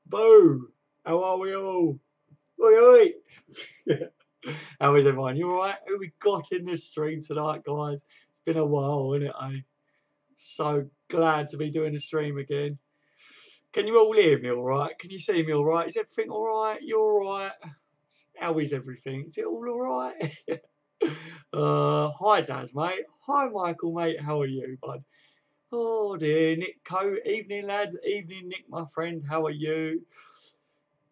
Boo! How are we all? Oi, oi! How is everyone? You alright? Who we got in the stream tonight, guys? It's been a while, isn't it, eh? So glad to be doing the stream again. Can you all hear me alright? Can you see me alright? Is everything alright? You alright? How is everything? Is it all alright? Hi, Daz, mate. Hi, Michael, mate. How are you, bud? Oh dear, Nick Co. Evening, lads. Evening, Nick, my friend. How are you?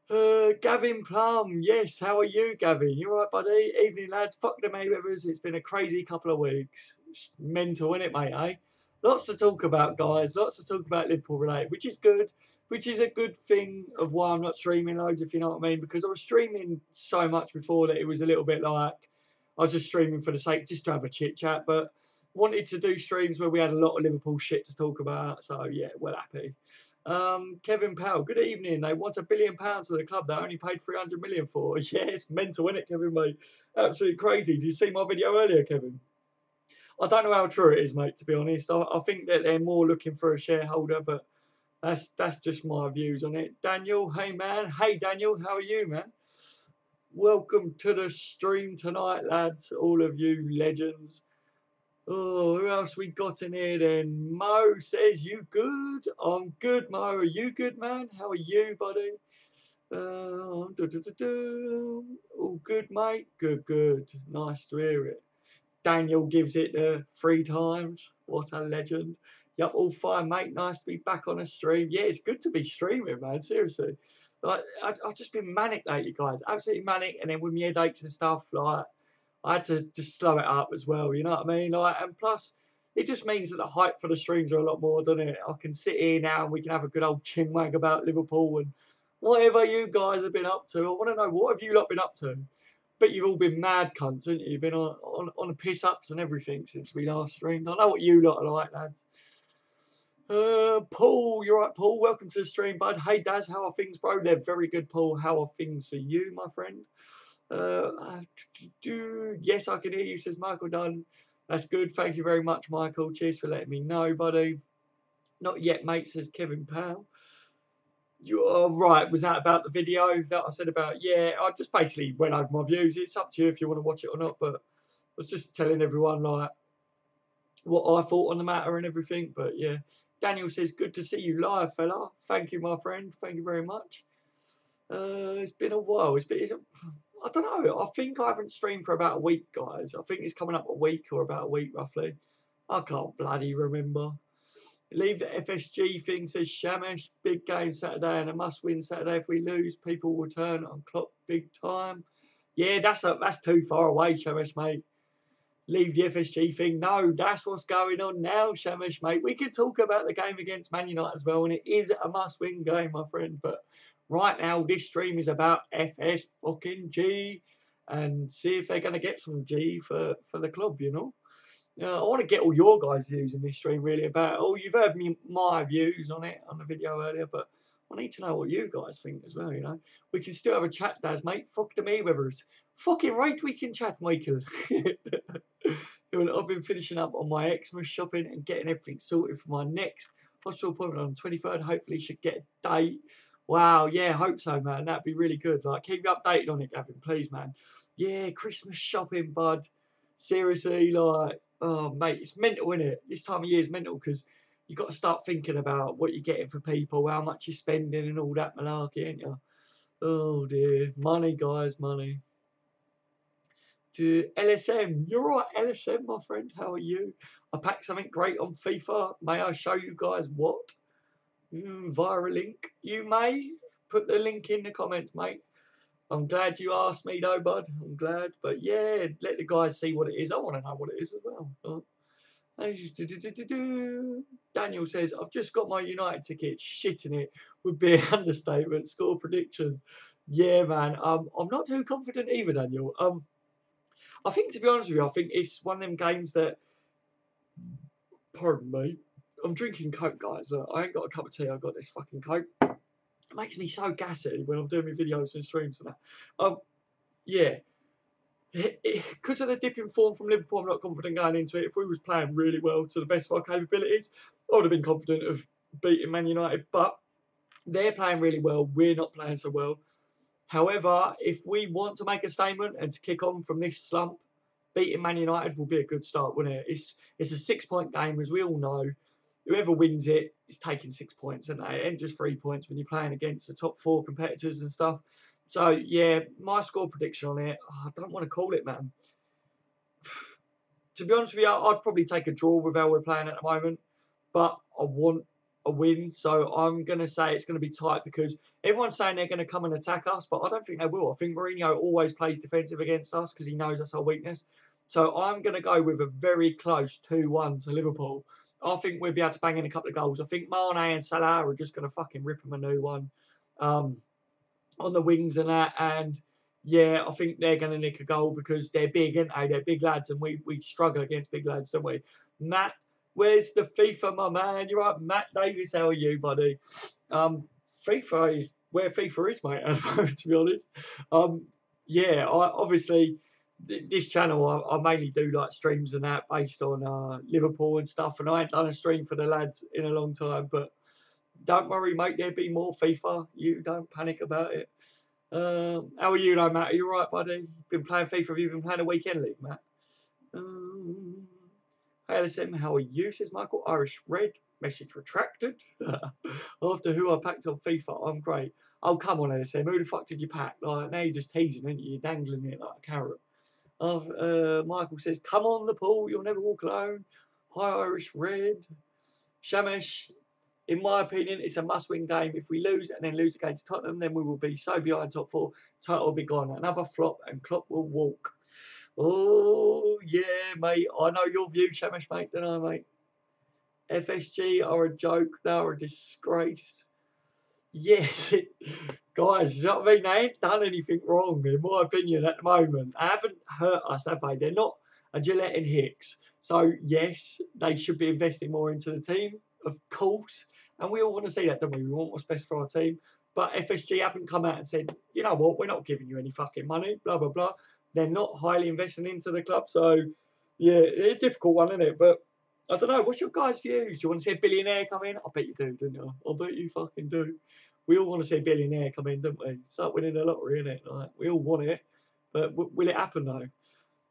Gavin Plum. Yes, how are you, Gavin? You alright, buddy? Evening, lads. Fuck the Mayweathers. It's been a crazy couple of weeks. It's mental, innit, mate, eh? Lots to talk about, guys. Lots to talk about Liverpool related, which is good. Which is a good thing of why I'm not streaming loads, if you know what I mean. Because I was streaming so much before that it was a little bit like I was just streaming for the sake, just to have a chit chat. But wanted to do streams where we had a lot of Liverpool shit to talk about. So yeah, well happy. Kevin Powell, good evening. They want £1 billion for the club they only paid 300 million for. Yeah, it's mental, isn't it, Kevin, mate? Absolutely crazy. Did you see my video earlier, Kevin? I don't know how true it is, mate, to be honest. I think that they're more looking for a shareholder, but that's just my views on it. Daniel, hey, man. Hey, Daniel, how are you, man? Welcome to the stream tonight, lads, all of you legends. Oh, who else we got in here then? Mo says, you good? I'm good, Mo. Are you good, man? How are you, buddy? All good, mate? Good, good. Nice to hear it. Daniel gives it 3 times. What a legend. Yep, all fine, mate. Nice to be back on a stream. Yeah, it's good to be streaming, man. Seriously. Like, I've just been manic lately, guys. Absolutely manic. And then with my headaches and stuff, like, I had to just slow it up as well. You know what I mean? Like, and plus, it just means that the hype for the streams are a lot more, doesn't it? I can sit here now and we can have a good old chinwag about Liverpool and whatever you guys have been up to. I want to know, what have you lot been up to? But you've all been mad cunts, haven't you? You've been on the piss ups and everything since we last streamed. I know what you lot are like, lads. Paul, you're right, Paul. Welcome to the stream, bud. Hey, Daz, how are things, bro? They're very good, Paul. How are things for you, my friend? Yes, I can hear you, says Michael Dunn. That's good. Thank you very much, Michael. Cheers for letting me know, buddy. Not yet, mate, says Kevin Powell. You are right. Was that about the video that I said about? Yeah, I just basically went over my views. It's up to you if you want to watch it or not, but I was just telling everyone like what I thought on the matter and everything. But yeah, Daniel says, good to see you live, fella. Thank you, my friend. Thank you very much. It's been a while. I don't know. I think I haven't streamed for about a week, guys. I think it's coming up a week or about a week, roughly. I can't bloody remember. Leave the FSG thing, says Shamesh. Big game Saturday and a must-win Saturday. If we lose, people will turn on clock big time. Yeah, that's too far away, Shamesh, mate. Leave the FSG thing. No, that's what's going on now, Shamesh, mate. We can talk about the game against Man United as well, and it is a must-win game, my friend. But right now, this stream is about FSG and see if they're going to get some G for the club, you know. I want to get all your guys' views in this stream, really, about. Oh, you've heard my views on it on the video earlier, but I need to know what you guys think as well. You know, we can still have a chat, Daz, mate. Fuck the Mayweathers. Fucking right, we can chat, Michael. I've been finishing up on my Xmas shopping and getting everything sorted for my next hospital appointment on the 23rd. Hopefully, should get a date. Wow, yeah, hope so, man. That'd be really good. Like, keep me updated on it, Gavin, please, man. Yeah, Christmas shopping, bud. Seriously, like. Oh, mate, it's mental, isn't it? This time of year is mental because you've got to start thinking about what you're getting for people, how much you're spending and all that malarkey, ain't you? Oh, dear. Money, guys, money. To LSM. You're right, LSM, my friend. How are you? I packed something great on FIFA. May I show you guys what? Via a link. You may put the link in the comments, mate. I'm glad you asked me, though, bud. I'm glad. But, yeah, let the guys see what it is. I want to know what it is as well. Daniel says, I've just got my United ticket. Shitting it would be an understatement. Score predictions. Yeah, man. I'm not too confident either, Daniel. I think, to be honest with you, I think it's one of them games that, pardon me, I'm drinking Coke, guys. Look, I ain't got a cup of tea. I've got this fucking Coke. It makes me so gassy when I'm doing my videos and streams and that. Yeah. Because of the dip in form from Liverpool, I'm not confident going into it. If we was playing really well to the best of our capabilities, I would have been confident of beating Man United. But They're playing really well. We're not playing so well. However, if we want to make a statement and to kick on from this slump, beating Man United will be a good start, wouldn't it? It's a 6-point game, as we all know. Whoever wins it is taking 6 points, and they ain't just 3 points when you're playing against the top 4 competitors and stuff. So yeah, my score prediction on it, I don't want to call it, man. To be honest with you, I'd probably take a draw with how we're playing at the moment, but I want a win. So I'm going to say it's going to be tight because everyone's saying they're going to come and attack us, but I don't think they will. I think Mourinho always plays defensive against us because he knows that's our weakness. So I'm going to go with a very close 2-1 to Liverpool. I think we'll be able to bang in a couple of goals. I think Mane and Salah are just going to fucking rip them a new one on the wings and that. And yeah, I think they're going to nick a goal because they're big, aren't they? They're big lads, and we struggle against big lads, don't we? Matt, where's the FIFA, my man? You're right, Matt Davis. How are you, buddy? FIFA is where FIFA is, mate. At the moment, to be honest. Yeah, I obviously this channel I mainly do like streams and that based on Liverpool and stuff, and I ain't done a stream for the lads in a long time. But don't worry, mate. There'll be more FIFA. You don't panic about it. How are you, though, Matt? Are you all right, buddy? Been playing FIFA? Have you been playing a weekend league, Matt? Hey, listen, how are you? Says Michael. Irish Red. Message retracted. After who I packed on FIFA, I'm great. Oh, come on, LSM. Who the fuck did you pack? Like, now you're just teasing, aren't you? You're dangling it like a carrot. Michael says, come on the pool. You'll never walk alone. Hi, Irish Red. Shamesh. In my opinion, it's a must-win game. If we lose and then lose against Tottenham, then we will be so behind top 4. Title will be gone. Another flop and Klopp will walk. Oh, yeah, mate. I know your view, Shamish, mate, don't I, mate? FSG are a joke. They are a disgrace. Yes, guys, you know what I mean? They ain't done anything wrong, in my opinion, at the moment. They haven't hurt us, have they? They're not a Gillette and Hicks. So, yes, they should be investing more into the team, of course. And we all want to see that, don't we? We want what's best for our team. But FSG haven't come out and said, you know what, we're not giving you any fucking money, blah, blah, blah. They're not highly investing into the club. So, yeah, it's a difficult one, isn't it? But I don't know. What's your guys' views? Do you want to see a billionaire come in? I bet you do, don't you? I bet you fucking do. We all want to see a billionaire come in, don't we? Start winning the lottery, innit? Like, we all want it. But will it happen, though?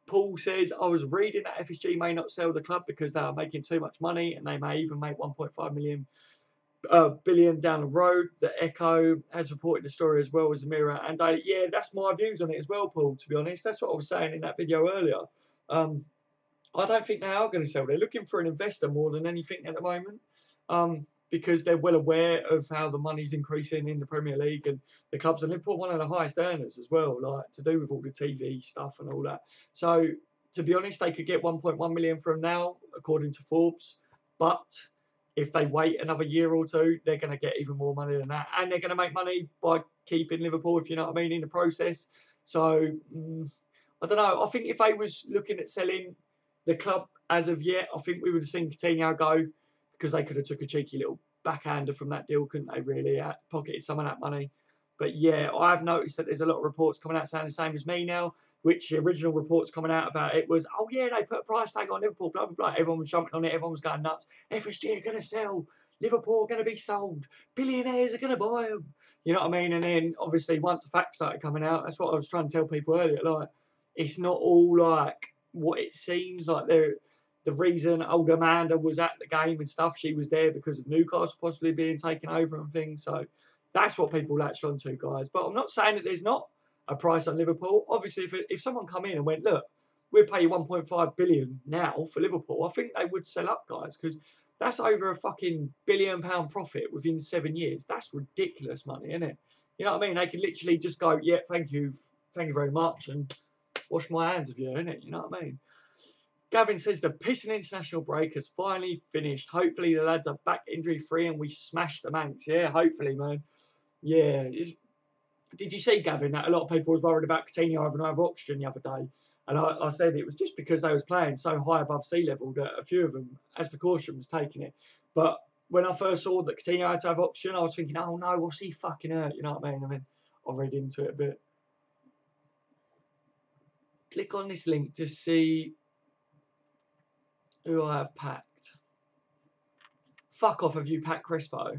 Paul says, I was reading that FSG may not sell the club because they are making too much money and they may even make 1.5 billion down the road. The Echo has reported the story as well as the Mirror. And yeah, that's my views on it as well, Paul, to be honest. That's what I was saying in that video earlier. I don't think they are going to sell. They're looking for an investor more than anything at the moment. Because they're well aware of how the money's increasing in the Premier League and the clubs. And Liverpool one of the highest earners as well, like to do with all the TV stuff and all that. So to be honest, they could get 1.1 million from now, according to Forbes. But if they wait another year or two, they're going to get even more money than that. And they're going to make money by keeping Liverpool, if you know what I mean, in the process. So I don't know. I think if they was looking at selling the club as of yet, I think we would have seen Coutinho go, because they could have took a cheeky little backhander from that deal, couldn't they, really? Pocketed some of that money. But yeah, I've noticed that there's a lot of reports coming out saying the same as me now, which the original reports coming out about it was, oh yeah, they put a price tag on Liverpool, blah, blah, blah. Everyone was jumping on it. Everyone was going nuts. FSG are going to sell. Liverpool are going to be sold. Billionaires are going to buy them. You know what I mean? And then, obviously, once the facts started coming out, that's what I was trying to tell people earlier. Like, it's not all like what it seems like. The reason old Amanda was at the game and stuff, she was there because of Newcastle possibly being taken over and things. So that's what people latched onto, guys. But I'm not saying that there's not a price on Liverpool. Obviously, if someone come in and went, look, we'll pay you 1.5 billion now for Liverpool, I think they would sell up, guys, because that's over a fucking £1 billion profit within 7 years. That's ridiculous money, isn't it? You know what I mean? They could literally just go, yeah, thank you very much, and wash my hands of you, innit? You know what I mean? Gavin says the pissing international break has finally finished. Hopefully the lads are back injury-free and we smash the Manx. Yeah, hopefully, man. Yeah. Did you see, Gavin, that a lot of people was worried about Coutinho having no oxygen the other day? And I said it was just because they was playing so high above sea level that a few of them, as precaution, was taking it. But when I first saw that Coutinho had to have oxygen, I was thinking, oh no, what's he fucking hurt? You know what I mean? I read into it a bit. Click on this link to see who I have packed. Fuck off, have you packed Crespo?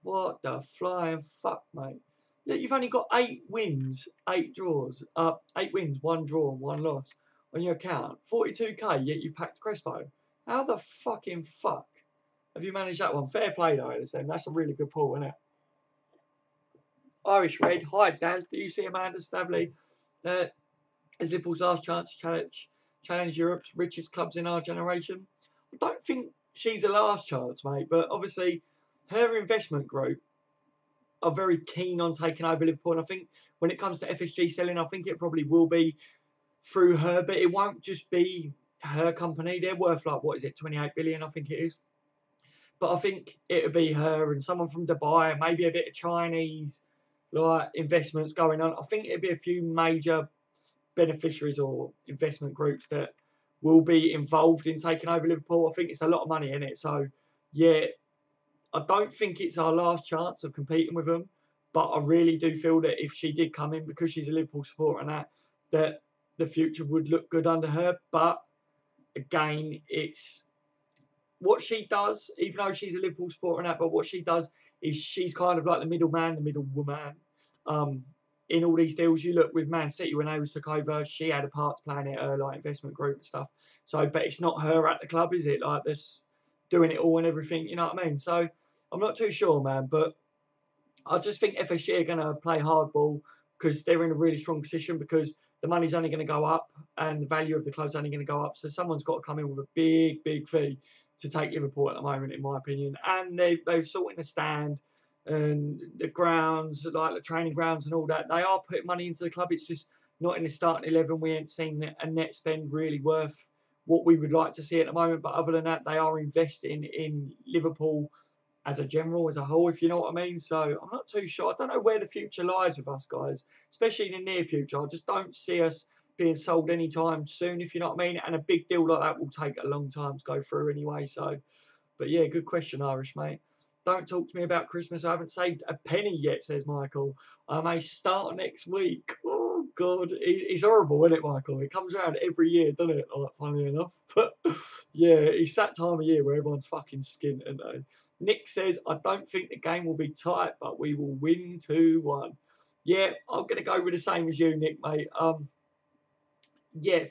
What the flying fuck, mate? Look, you've only got 8 wins, 8 draws, 8 wins, 1 draw and 1 loss on your account. 42k, yet you've packed Crespo. How the fucking fuck have you managed that one? Fair play though, that's a really good pull, isn't it? Irish Red, hi Daz, do you see Amanda Staveley as Liverpool's last chance to challenge Europe's richest clubs in our generation? I don't think she's a last chance, mate, but obviously her investment group are very keen on taking over Liverpool. And I think when it comes to FSG selling, I think it probably will be through her, but it won't just be her company. They're worth like, what is it, 28 billion, I think it is. But I think it'll be her and someone from Dubai, maybe a bit of Chinese like investments going on. I think it'll be a few major beneficiaries or investment groups that will be involved in taking over Liverpool. I think it's a lot of money in it. So, yeah, I don't think it's our last chance of competing with them, but I really do feel that if she did come in, because she's a Liverpool supporter and that the future would look good under her. But again, it's what she does, even though she's a Liverpool supporter and that, but what she does is she's kind of like the middleman, the middlewoman. In all these deals, you look with Man City when Ailes took over, she had a part to play in it, her like investment group and stuff. So, but it's not her at the club, is it? Like this, doing it all and everything. You know what I mean? So, I'm not too sure, man. But I just think FSG are going to play hardball because they're in a really strong position because the money's only going to go up and the value of the club's only going to go up. So someone's got to come in with a big, big fee to take Liverpool at the moment, in my opinion. And they're sorting the stand and the grounds, like the training grounds and all that. They are putting money into the club. It's just not in the starting 11. We ain't seen a net spend really worth what we would like to see at the moment. But other than that, they are investing in Liverpool as a general, as a whole, if you know what I mean. So I'm not too sure. I don't know where the future lies with us, guys, especially in the near future. I just don't see us being sold anytime soon, if you know what I mean. And a big deal like that will take a long time to go through anyway. So, but yeah, good question, Irish, mate. Don't talk to me about Christmas. I haven't saved a penny yet, says Michael. I may start next week. Oh, God. It's horrible, isn't it, Michael? It comes around every year, doesn't it? Like, funny enough. But yeah, it's that time of year where everyone's fucking skint, and Nick says, I don't think the game will be tight, but we will win 2-1. Yeah, I'm going to go with the same as you, Nick, mate. Yeah,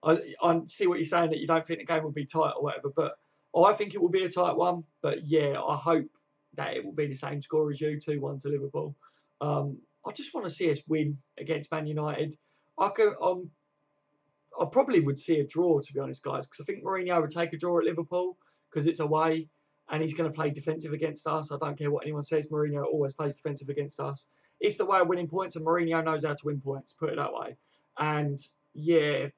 I see what you're saying, that you don't think the game will be tight or whatever, but I think it will be a tight one. But yeah, I hope that it will be the same score as you, 2-1 to Liverpool. I just want to see us win against Man United. I probably would see a draw, to be honest, guys, because I think Mourinho would take a draw at Liverpool because it's away and he's going to play defensive against us. I don't care what anyone says. Mourinho always plays defensive against us. It's the way of winning points, and Mourinho knows how to win points, put it that way. And yeah,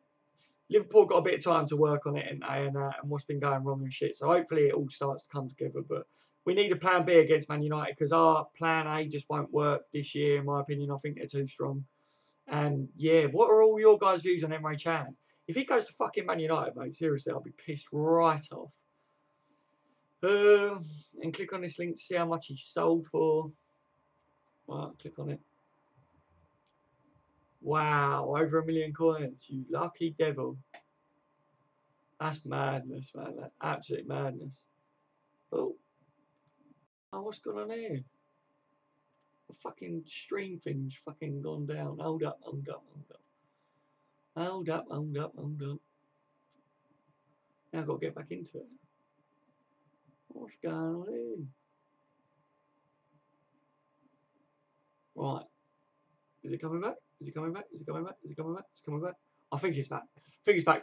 Liverpool got a bit of time to work on it and what's been going wrong and shit. So hopefully it all starts to come together. But we need a plan B against Man United because our plan A just won't work this year, in my opinion. I think they're too strong. And yeah, what are all your guys' views on Emre Can? If he goes to fucking Man United, mate, seriously, I'll be pissed right off. And click on this link to see how much he sold for. Right, click on it. Wow, over 1 million coins, you lucky devil. That's madness, man. That's absolute madness. Oh, what's going on here? The fucking stream thing's fucking gone down. Hold up. Now I've got to get back into it. What's going on here? Right. Is it coming back? Is it coming back? It's coming back. I think it's back.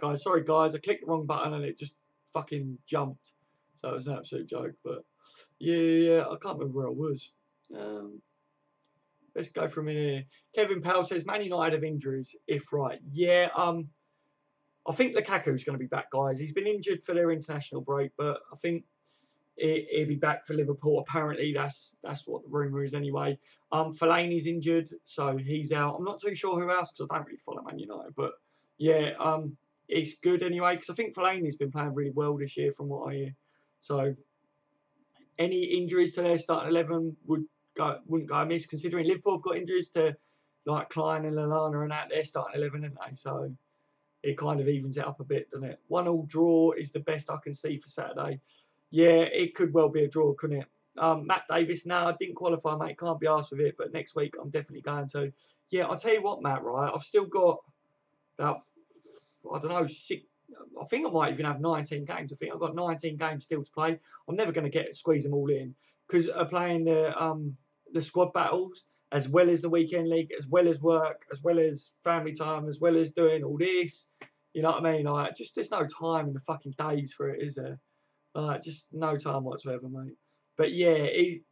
Guys. Sorry, guys. I clicked the wrong button and it just fucking jumped. So it was an absolute joke. But yeah. I can't remember where I was. Let's go from in here. Kevin Powell says Man United have injuries, if right. Yeah, I think Lukaku's going to be back, guys. He's been injured for their international break, but I think he'll be back for Liverpool. Apparently, that's what the rumour is anyway. Fellaini's injured, so he's out. I'm not too sure who else because I don't really follow Man United, but yeah, it's good anyway because I think Fellaini's been playing really well this year from what I hear. So any injuries to their starting 11 wouldn't go amiss, considering Liverpool have got injuries to like Klein and Lallana and that. They're starting 11, aren't they? So it kind of evens it up a bit, doesn't it? 1-1 draw is the best I can see for Saturday. Yeah, it could well be a draw, couldn't it? Matt Davis, no, I didn't qualify, mate. Can't be asked with it, but next week I'm definitely going to. Yeah, I'll tell you what, Matt, right? I've still got about, I don't know, I think I might even have 19 games. I think I've got 19 games still to play. I'm never going to squeeze them all in because playing the squad battles as well as the weekend league, as well as work, as well as family time, as well as doing all this. You know what I mean? Like, just there's no time in the fucking days for it, is there? Like, just no time whatsoever, mate. But yeah,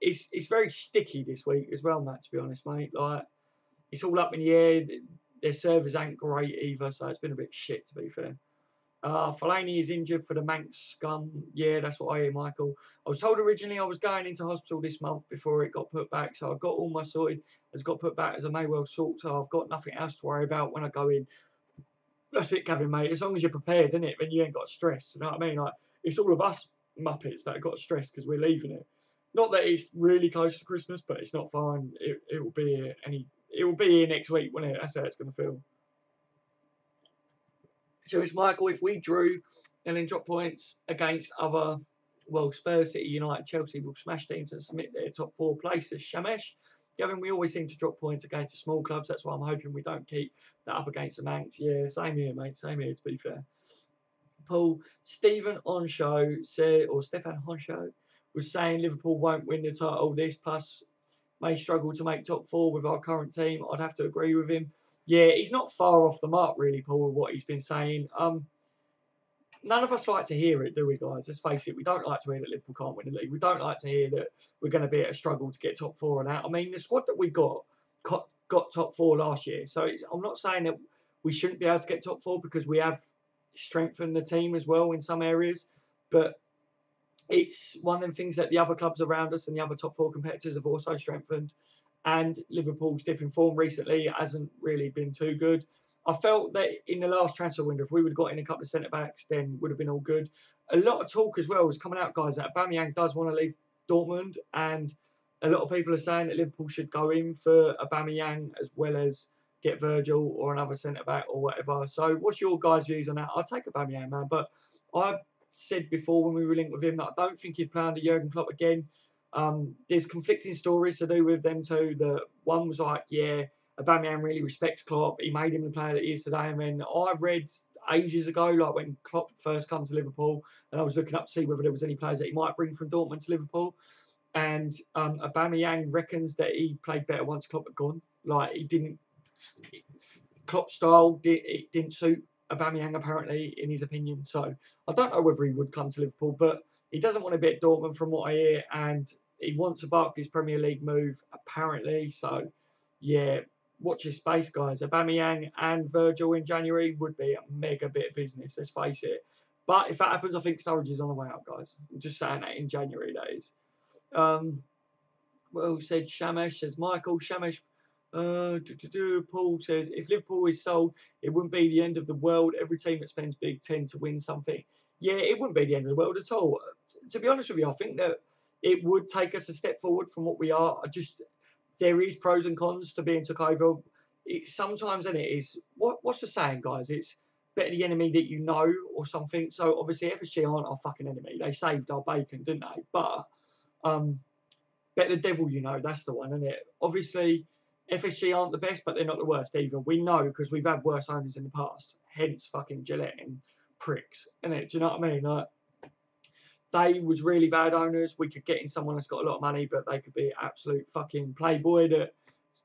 it's very sticky this week as well, Matt. To be honest, mate, like it's all up in the air. Their servers ain't great either, so it's been a bit shit to be fair. Fellaini is injured for the Manx scum. Yeah, that's what I hear, Michael. I was told originally I was going into hospital this month before it got put back, so I got all my sorted. Has got put back as I may well sort, so I've got nothing else to worry about when I go in. That's it, Gavin, mate. As long as you're prepared, isn't it? Then you ain't got stress. You know what I mean? Like it's all of us muppets that have got stress because we're leaving it. Not that it's really close to Christmas, but it's not far. And it will be here it will be here next week, won't it? That's how it's going to feel. So it's Michael. If we drew and then drop points against other, well, Spurs, City, United, Chelsea will smash teams and submit their top 4 places. Shamesh, Gavin, we always seem to drop points against the small clubs. That's why I'm hoping we don't keep that up against the Manx. Yeah, same here, mate. Same here, to be fair. Paul, Stephen Onshow said, or Stefan Honshow was saying Liverpool won't win the title. This plus may struggle to make top 4 with our current team. I'd have to agree with him. Yeah, he's not far off the mark, really, Paul, with what he's been saying. None of us like to hear it, do we, guys? Let's face it, we don't like to hear that Liverpool can't win the league. We don't like to hear that we're going to be at a struggle to get top 4 and out. I mean, the squad that we got top 4 last year. So I'm not saying that we shouldn't be able to get top 4 because we have strengthened the team as well in some areas. But it's one of them things that the other clubs around us and the other top 4 competitors have also strengthened. And Liverpool's dip in form recently hasn't really been too good. I felt that in the last transfer window, if we would have got in a couple of centre-backs, then would have been all good. A lot of talk as well was coming out, guys, that Aubameyang does want to leave Dortmund. And a lot of people are saying that Liverpool should go in for Aubameyang as well as get Virgil or another centre-back or whatever. So what's your guys' views on that? I'll take Aubameyang, man. But I said before when we were linked with him that I don't think he'd play under Jurgen Klopp again. There's conflicting stories to do with them two. The one was like, yeah, Aubameyang really respects Klopp. He made him the player that he is today. And then I read ages ago, like when Klopp first come to Liverpool, and I was looking up to see whether there was any players that he might bring from Dortmund to Liverpool. And Aubameyang reckons that he played better once Klopp had gone. Like he didn't, Klopp's style it didn't suit Aubameyang apparently, in his opinion. So I don't know whether he would come to Liverpool, but he doesn't want to be at Dortmund from what I hear, and he wants a Barclays Premier League move apparently. So yeah, watch your space, guys. Aubameyang and Virgil in January would be a mega bit of business. Let's face it. But if that happens, I think Sturridge is on the way out, guys. I'm just saying that in January, that is. Well said, Shamesh, says Michael. Shamesh, Paul says, if Liverpool is sold, it wouldn't be the end of the world. Every team that spends big tend to win something. Yeah, it wouldn't be the end of the world at all. To be honest with you, I think that it would take us a step forward from what we are. There is pros and cons to being took over. Sometimes, and it is, what's the saying, guys? It's better the enemy that you know or something. So obviously FSG aren't our fucking enemy. They saved our bacon, didn't they? But better the devil you know, that's the one, isn't it? Obviously, FSG aren't the best, but they're not the worst either. We know because we've had worse owners in the past. Hence fucking Gillette and pricks, innit? Do you know what I mean? Like, they was really bad owners. We could get in someone that's got a lot of money, but they could be absolute fucking playboy that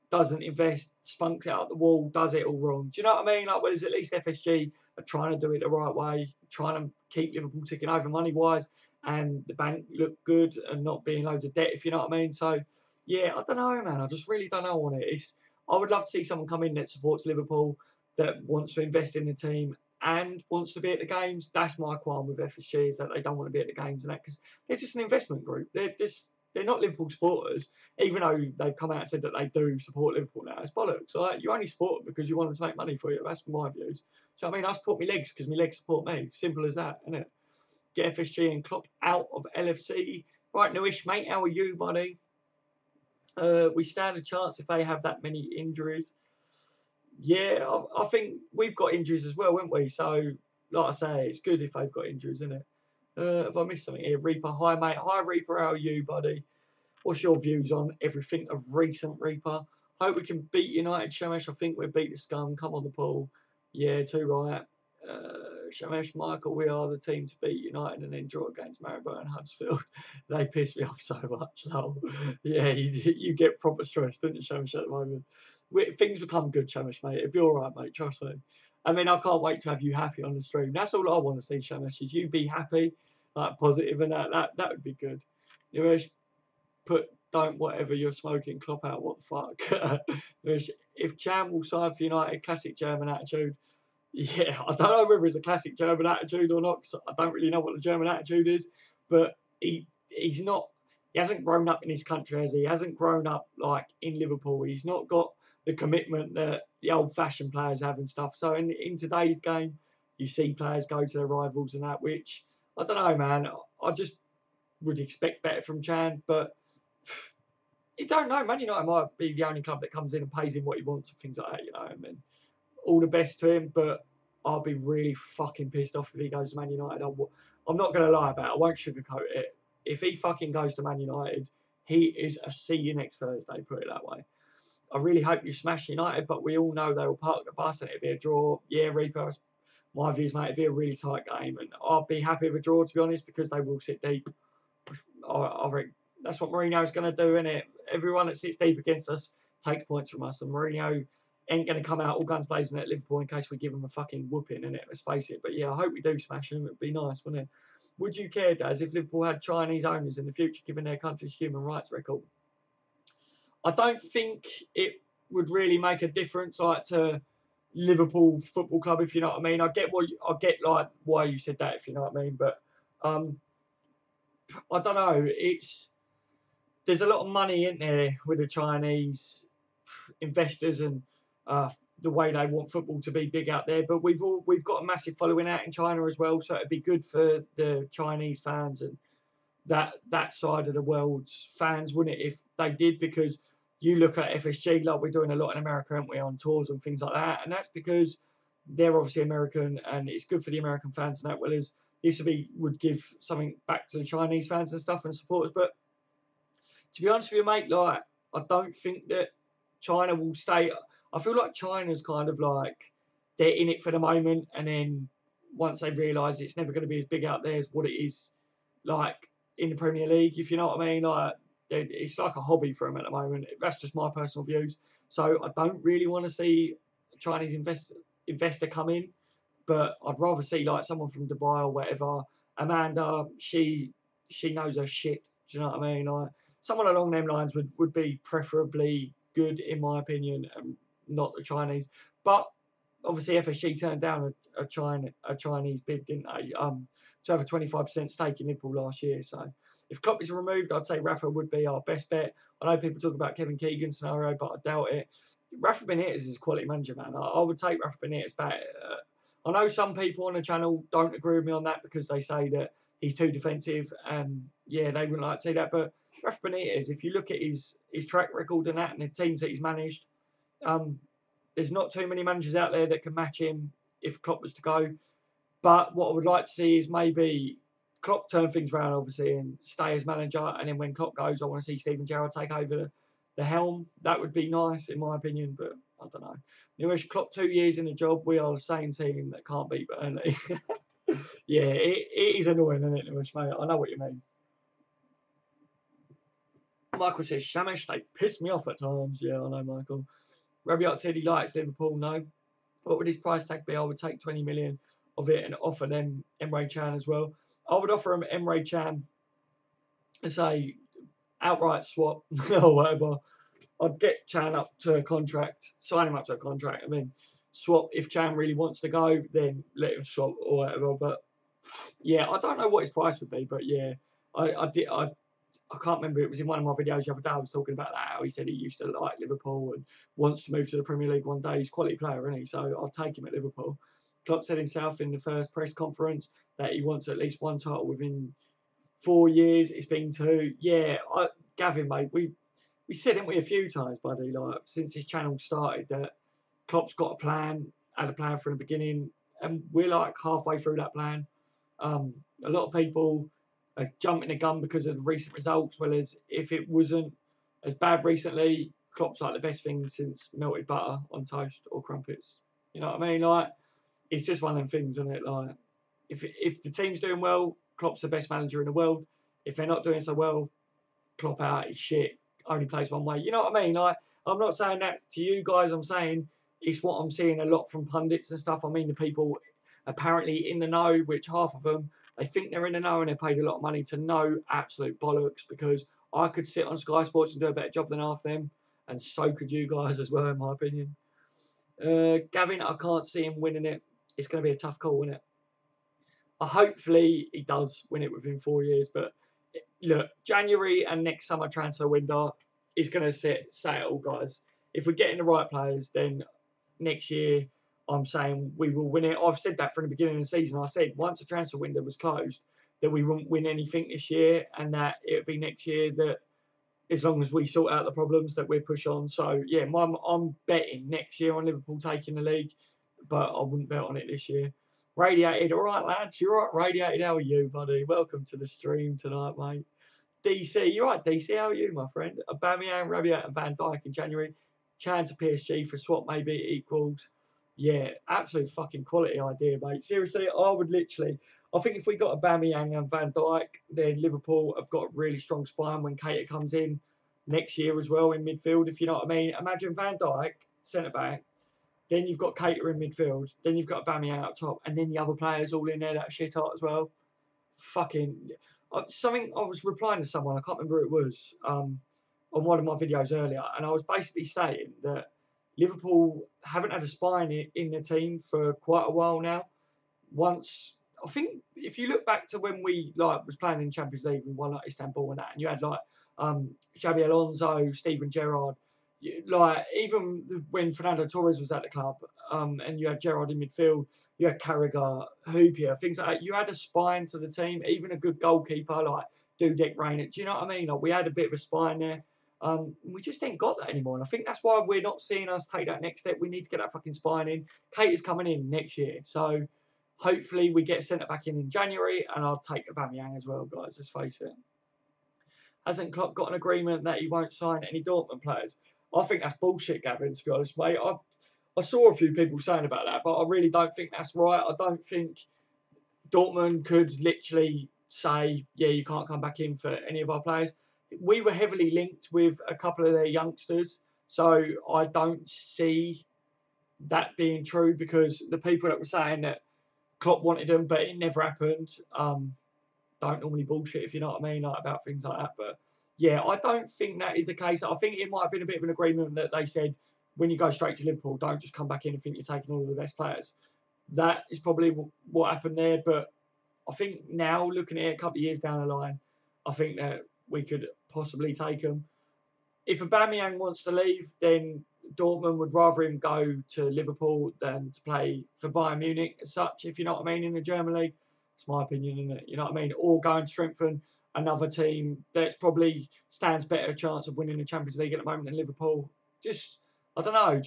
doesn't invest, spunks it out the wall, does it all wrong. Do you know what I mean? Like, whereas at least FSG are trying to do it the right way, trying to keep Liverpool ticking over money-wise, and the bank look good and not being loads of debt, if you know what I mean. So, yeah, I don't know, man. I just really don't know on it. I would love to see someone come in that supports Liverpool, that wants to invest in the team and wants to be at the games. That's my qualm with FSG, is that they don't want to be at the games and that, because they're just an investment group. They're not Liverpool supporters, even though they've come out and said that they do support Liverpool now. It's bollocks. Right? You only support them because you want them to make money for you. That's my views. So, I mean, I support my legs because my legs support me. Simple as that, isn't it? Get FSG and Klopp out of LFC. Right, Newish, mate, how are you, buddy? We stand a chance if they have that many injuries. Yeah, I think we've got injuries as well, haven't we? So, like I say, it's good if they've got injuries, isn't it? Have I missed something here? Reaper, hi, mate. Hi, Reaper, how are you, buddy? What's your views on everything of recent, Reaper? Hope we can beat United, Shemesh. I think we'll beat the scum. Come on the pool. Yeah, too right. Shemesh, Michael, we are the team to beat United and then draw against Maribor and Huddersfield. They piss me off so much. Lol. Yeah, you get proper stressed, don't you, Shemesh, at the moment? Things become good, Shemesh, mate. It'll be all right, mate. Trust me. I mean, I can't wait to have you happy on the stream. That's all I want to see, Shemesh, is you be happy, like positive, and that would be good. You know, put don't whatever you're smoking Klopp out. What the fuck? If Chan will sign for United, classic German attitude. Yeah, I don't know whether it's a classic German attitude or not, because I don't really know what the German attitude is. But he's not. He hasn't grown up in his country, has he? He hasn't grown up like in Liverpool. He's not got the commitment that the old-fashioned players have and stuff. So in today's game, you see players go to their rivals and that, which I don't know, man. I just would expect better from Chan, but you don't know. Man United might be the only club that comes in and pays him what he wants and things like that, you know. I mean, all the best to him, but I'll be really fucking pissed off if he goes to Man United. I'm not going to lie about it. I won't sugarcoat it. If he fucking goes to Man United, he is a see you next Thursday, put it that way. I really hope you smash United, but we all know they will park the bus and it'll be a draw. Yeah, Reaper, my views, mate, it'll be a really tight game. And I'll be happy with a draw, to be honest, because they will sit deep. I reckon that's what Mourinho's going to do, innit? Everyone that sits deep against us takes points from us, and Mourinho ain't going to come out all guns blazing at Liverpool in case we give them a fucking whooping, innit? Let's face it. But yeah, I hope we do smash them. It'd be nice, wouldn't it? Would you care, Daz, if Liverpool had Chinese owners in the future, given their country's human rights record? I don't think it would really make a difference, like to Liverpool Football Club, if you know what I mean. I get like why you said that, if you know what I mean. But I don't know. There's a lot of money in there with the Chinese investors and the way they want football to be big out there. But we've got a massive following out in China as well, so it'd be good for the Chinese fans and that side of the world's fans, wouldn't it, if they did? Because you look at FSG, like we're doing a lot in America, aren't we, on tours and things like that, and that's because they're obviously American, and it's good for the American fans and that. Well, as this would give something back to the Chinese fans and stuff and supporters. But to be honest with you, mate, like I don't think that China will stay. I feel like China's kind of like they're in it for the moment, and then once they realise it's never going to be as big out there as what it is, like in the Premier League, if you know what I mean, like it's like a hobby for them at the moment. That's just my personal views. So I don't really want to see a Chinese investor come in, but I'd rather see like someone from Dubai or whatever. Amanda, she knows her shit. Do you know what I mean? Like someone along them lines would be preferably good in my opinion, and not the Chinese. But obviously FSG turned down a Chinese bid, didn't they? To have a 25% stake in Liverpool last year. So if Klopp is removed, I'd say Rafa would be our best bet. I know people talk about Kevin Keegan's scenario, but I doubt it. Rafa Benitez is a quality manager, man. I would take Rafa Benitez back. I know some people on the channel don't agree with me on that because they say that he's too defensive, and yeah, they wouldn't like to see that. But Rafa Benitez, if you look at his track record and that, and the teams that he's managed, there's not too many managers out there that can match him if Klopp was to go. But what I would like to see is maybe Klopp turn things around, obviously, and stay as manager. And then when Klopp goes, I want to see Steven Gerrard take over the helm. That would be nice, in my opinion. But I don't know. Anyway, Klopp 2 years in the job. We are the same team that can't beat Burnley. Yeah, it is annoying, isn't it, Lewis, mate? I know what you mean. Michael says, Shamish, they piss me off at times. Yeah, I know, Michael. Rabiot said he likes Liverpool. No. What would his price tag be? I would take 20 million of it and offer them Emre Can as well. I would offer him Emre Can and say outright swap or whatever. I'd get Chan up to a contract, sign him up to a contract. I mean, swap if Chan really wants to go, then let him swap or whatever. But yeah, I don't know what his price would be, but yeah, I can't remember. It was in one of my videos the other day. I was talking about that. How he said he used to like Liverpool and wants to move to the Premier League one day. He's a quality player, isn't he? So I'll take him at Liverpool. Klopp said himself in the first press conference that he wants at least one title within 4 years. It's been 2. Yeah, Gavin, mate, we said, didn't we, a few times, buddy, like since his channel started, that Klopp's got a plan, had a plan from the beginning, and we're like halfway through that plan. A lot of people jumping the gun because of the recent results. Whereas if it wasn't as bad recently, Klopp's like the best thing since melted butter on toast or crumpets. You know what I mean? Like, it's just one of them things, isn't it? Like, if the team's doing well, Klopp's the best manager in the world. If they're not doing so well, Klopp out, he's shit. Only plays one way. You know what I mean? Like, I'm not saying that to you guys. I'm saying it's what I'm seeing a lot from pundits and stuff. I mean, the people apparently in the know, which half of them, they think they're in the know and they're paid a lot of money to know absolute bollocks, because I could sit on Sky Sports and do a better job than half them, and so could you guys as well, in my opinion. Gavin, I can't see him winning it. It's going to be a tough call, isn't it? Hopefully he does win it within 4 years, but look, January and next summer transfer window is going to settle, guys. If we're getting the right players, then next year I'm saying we will win it. I've said that from the beginning of the season. I said once the transfer window was closed that we wouldn't win anything this year, and that it would be next year, that as long as we sort out the problems, that we'll push on. So yeah, I'm betting next year on Liverpool taking the league, but I wouldn't bet on it this year. Radiated, all right, lads. You're right, Radiated. How are you, buddy? Welcome to the stream tonight, mate. DC, you're right, DC. How are you, my friend? Aubameyang, Rabiot, and Van Dijk in January. Chan to PSG for swap, maybe equals. Yeah, absolute fucking quality idea, mate. Seriously, I would literally. I think if we got Aubameyang and Van Dijk, then Liverpool have got a really strong spine when Keita comes in next year as well in midfield, if you know what I mean. Imagine Van Dijk, centre back. Then you've got Keita in midfield. Then you've got Aubameyang up top, and then the other players all in there that are shit hot as well. Fucking something. I was replying to someone. I can't remember who it was. On one of my videos earlier, and I was basically saying that Liverpool haven't had a spine in the team for quite a while now. Once, I think, if you look back to when we was playing in Champions League and won Istanbul and that, and you had Xabi Alonso, Steven Gerrard, even when Fernando Torres was at the club, and you had Gerrard in midfield, you had Carragher, Hoopier, things like that. You had a spine to the team, even a good goalkeeper like Dudek Rainer. Do you know what I mean? Like, we had a bit of a spine there. We just ain't got that anymore. And I think that's why we're not seeing us take that next step. We need to get that fucking spine in. Kate is coming in next year. So hopefully we get centre back in January, and I'll take Aubameyang as well, guys. Let's face it. Hasn't Klopp got an agreement that he won't sign any Dortmund players? I think that's bullshit, Gavin, to be honest, mate. I saw a few people saying about that, but I really don't think that's right. I don't think Dortmund could literally say, yeah, you can't come back in for any of our players. We were heavily linked with a couple of their youngsters, so I don't see that being true, because the people that were saying that Klopp wanted them, but it never happened, don't normally bullshit, if you know what I mean, about things like that. But yeah, I don't think that is the case. I think it might have been a bit of an agreement that they said, when you go straight to Liverpool, don't just come back in and think you're taking all of the best players. That is probably what happened there. But I think now, looking at it a couple of years down the line, I think that we could possibly take them. If Aubameyang wants to leave, then Dortmund would rather him go to Liverpool than to play for Bayern Munich as such, if you know what I mean, in the German league. It's my opinion, isn't it? You know what I mean? Or go and strengthen another team that's probably stands better chance of winning the Champions League at the moment than Liverpool. I don't know.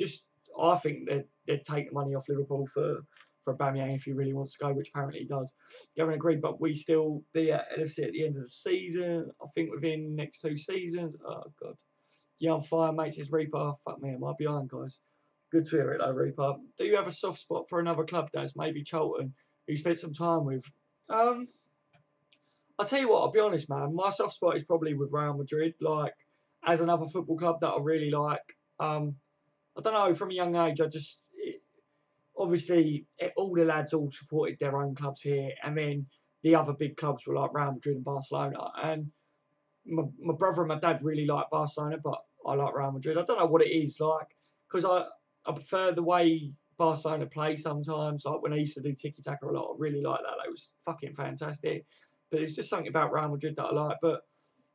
I think they'd take the money off Liverpool for Aubameyang if he really wants to go, which apparently he does. Gavin agreed, but we still be at LFC at the end of the season. I think within the next 2 seasons. Oh, God. Yeah, I'm fine, mate, says Reaper. Fuck me, am I behind, guys? Good to hear it, though, Reaper. Do you have a soft spot for another club, Daz? Maybe Charlton, who you spent some time with? I'll tell you what, I'll be honest, man. My soft spot is probably with Real Madrid, as another football club that I really like. I don't know, from a young age, obviously, all the lads all supported their own clubs here, and then the other big clubs were like Real Madrid and Barcelona. And my brother and my dad really like Barcelona, but I like Real Madrid. I don't know what it is, because I prefer the way Barcelona play sometimes. Like when I used to do tiki-taka a lot, I really like that. It was fucking fantastic. But it's just something about Real Madrid that I like. But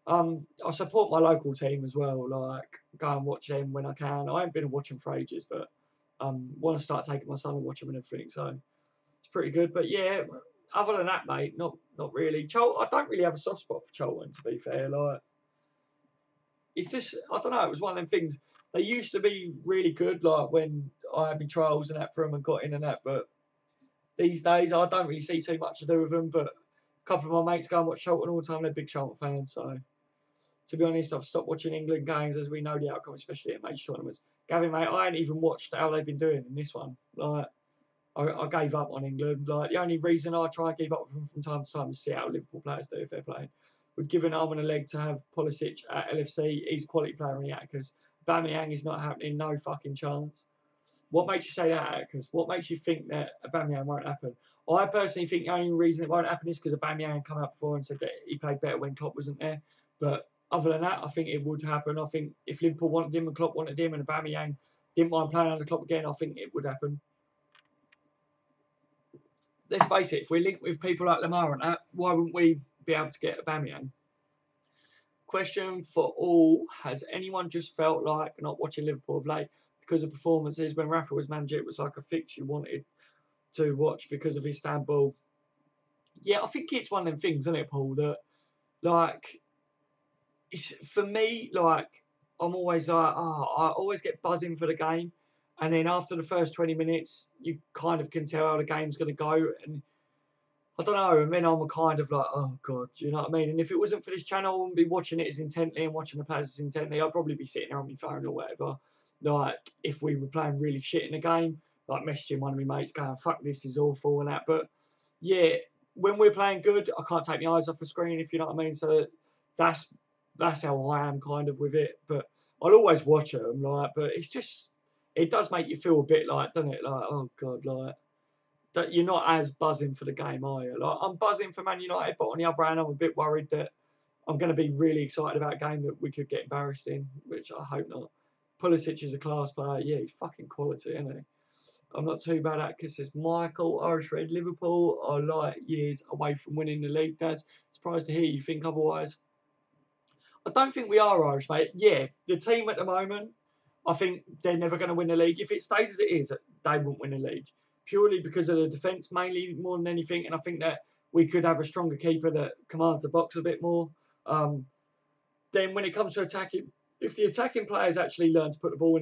I support my local team as well. Go and watch them when I can. I haven't been watching for ages, but want to start taking my son and watch them and everything. So it's pretty good. But yeah, other than that, mate, not really. I don't really have a soft spot for Charlton, to be fair. It's just, I don't know, it was one of them things. They used to be really good, when I had my trials and that for them and got in and that. But these days, I don't really see too much to do with them. But couple of my mates go and watch Charlton all the time. They're big Charlton fans, so to be honest, I've stopped watching England games as we know the outcome, especially at major tournaments. Gavin, mate, I ain't even watched how they've been doing in this one. Like, I gave up on England. Like, the only reason I try and keep up with them from time to time is see how Liverpool players do if they're playing. We'd give an arm and a leg to have Pulisic at LFC. He's a quality player in the Atkas. Aubameyang is not happening. No fucking chance. What makes you say that, Atkas? What makes you think that Aubameyang won't happen? I personally think the only reason it won't happen is because Aubameyang come out before and said that he played better when Klopp wasn't there. But other than that, I think it would happen. I think if Liverpool wanted him and Klopp wanted him and Aubameyang didn't mind playing under Klopp again, I think it would happen. Let's face it, if we're linked with people like Lamar and that, why wouldn't we be able to get Aubameyang? Question for all, has anyone just felt like not watching Liverpool of late because of performances? When Rafa was manager, it was like a fix you wanted to watch because of Istanbul. Yeah, I think it's one of them things, isn't it, Paul, that, like, it's for me, like, I'm always like, I always get buzzing for the game. And then after the first 20 minutes, you kind of can tell how the game's going to go. And I don't know, and then I'm kind of like, oh, God, do you know what I mean? And if it wasn't for this channel, I wouldn't be watching it as intently and watching the players as intently. I'd probably be sitting there on my phone or whatever. Like, if we were playing really shit in the game, like messaging one of my mates going, fuck, this is awful and that. But, yeah, when we're playing good, I can't take my eyes off the screen, if you know what I mean. So that's how I am kind of with it. But I'll always watch them, like, but it's just, it does make you feel a bit like, doesn't it? Like, oh, God, like, that you're not as buzzing for the game, are you? Like, I'm buzzing for Man United, but on the other hand, I'm a bit worried that I'm going to be really excited about a game that we could get embarrassed in, which I hope not. Pulisic is a class player. Yeah, he's fucking quality, isn't he? I'm not too bad at it because it's Michael, Irish Red, Liverpool are light years away from winning the league, Daz. Surprised to hear you think otherwise. I don't think we are Irish, mate. Yeah, the team at the moment, I think they're never going to win the league. If it stays as it is, they won't win the league. Purely because of the defence, mainly more than anything. And I think that we could have a stronger keeper that commands the box a bit more. Then when it comes to attacking, if the attacking players actually learn to put the ball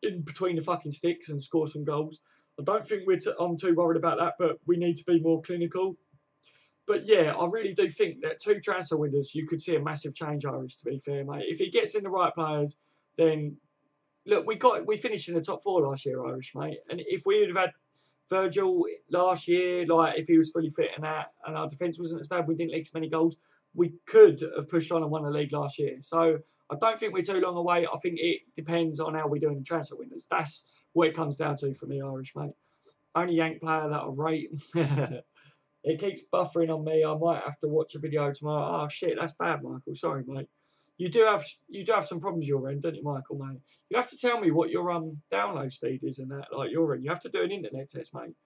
in between the fucking sticks and score some goals, I don't think I'm too worried about that, but we need to be more clinical. But yeah, I really do think that 2 transfer windows, you could see a massive change, Irish, to be fair, mate. If he gets in the right players, then look, we finished in the top 4 last year, Irish, mate. And if we would have had Virgil last year, like if he was fully fit and that, and our defence wasn't as bad, we didn't leak so many goals, we could have pushed on and won the league last year. So I don't think we're too long away. I think it depends on how we do in the transfer windows. That's what it comes down to for me, Irish, mate. Only Yank player that I rate. It keeps buffering on me. I might have to watch a video tomorrow. Oh shit, that's bad, Michael. Sorry, mate. You do have some problems your end, don't you, Michael, mate? You have to tell me what your download speed is and that, like your end. You have to do an internet test, mate.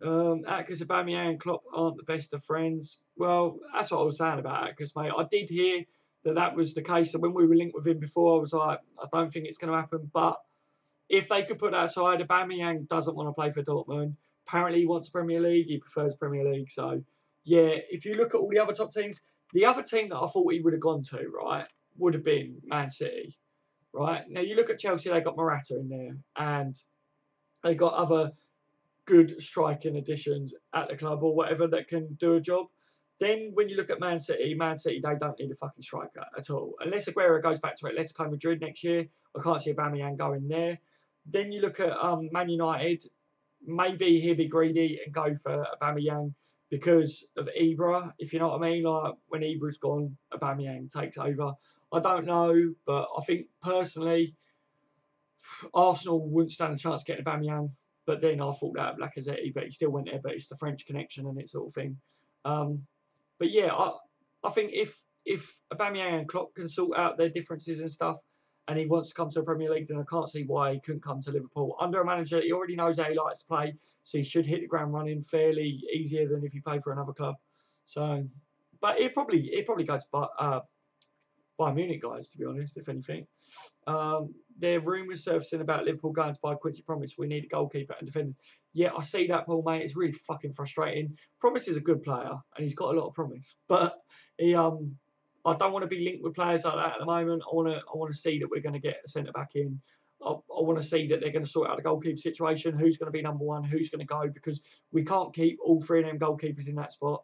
Atkas, Aubameyang and Klopp aren't the best of friends. Well, that's what I was saying about Atkas, mate. I did hear that was the case. And when we were linked with him before, I was like, I don't think it's going to happen. But if they could put that aside, Aubameyang doesn't want to play for Dortmund. Apparently, he wants Premier League. He prefers Premier League. So, yeah, if you look at all the other top teams, the other team that I thought he would have gone to, right, would have been Man City, right? Now, you look at Chelsea, they got Morata in there, and they got other good striking additions at the club or whatever that can do a job. Then when you look at Man City, they don't need a fucking striker at all. Unless Aguero goes back to Atletico Madrid next year, I can't see Aubameyang going there. Then you look at Man United, maybe he'll be greedy and go for Aubameyang because of Ibra, if you know what I mean. Like when Ibra's gone, Aubameyang takes over. I don't know, but I think personally, Arsenal wouldn't stand a chance getting Aubameyang. But then I thought that of Lacazette, but he still went there. But it's the French connection and it sort of thing. But yeah, I think if Aubameyang and Klopp can sort out their differences and stuff, and he wants to come to the Premier League, then I can't see why he couldn't come to Liverpool. Under a manager, he already knows how he likes to play, so he should hit the ground running fairly easier than if he played for another club. So, but he'd probably go to Bayern Munich, guys, to be honest, if anything. There are rumours surfacing about Liverpool going to buy Quincy Promise. We need a goalkeeper and defenders. Yeah, I see that, Paul, mate. It's really fucking frustrating. Promise is a good player, and he's got a lot of promise. But I don't want to be linked with players like that at the moment. I want to see that we're going to get a centre back in. I want to see that they're going to sort out the goalkeeper situation. Who's going to be number one? Who's going to go? Because we can't keep all 3 of them goalkeepers in that spot.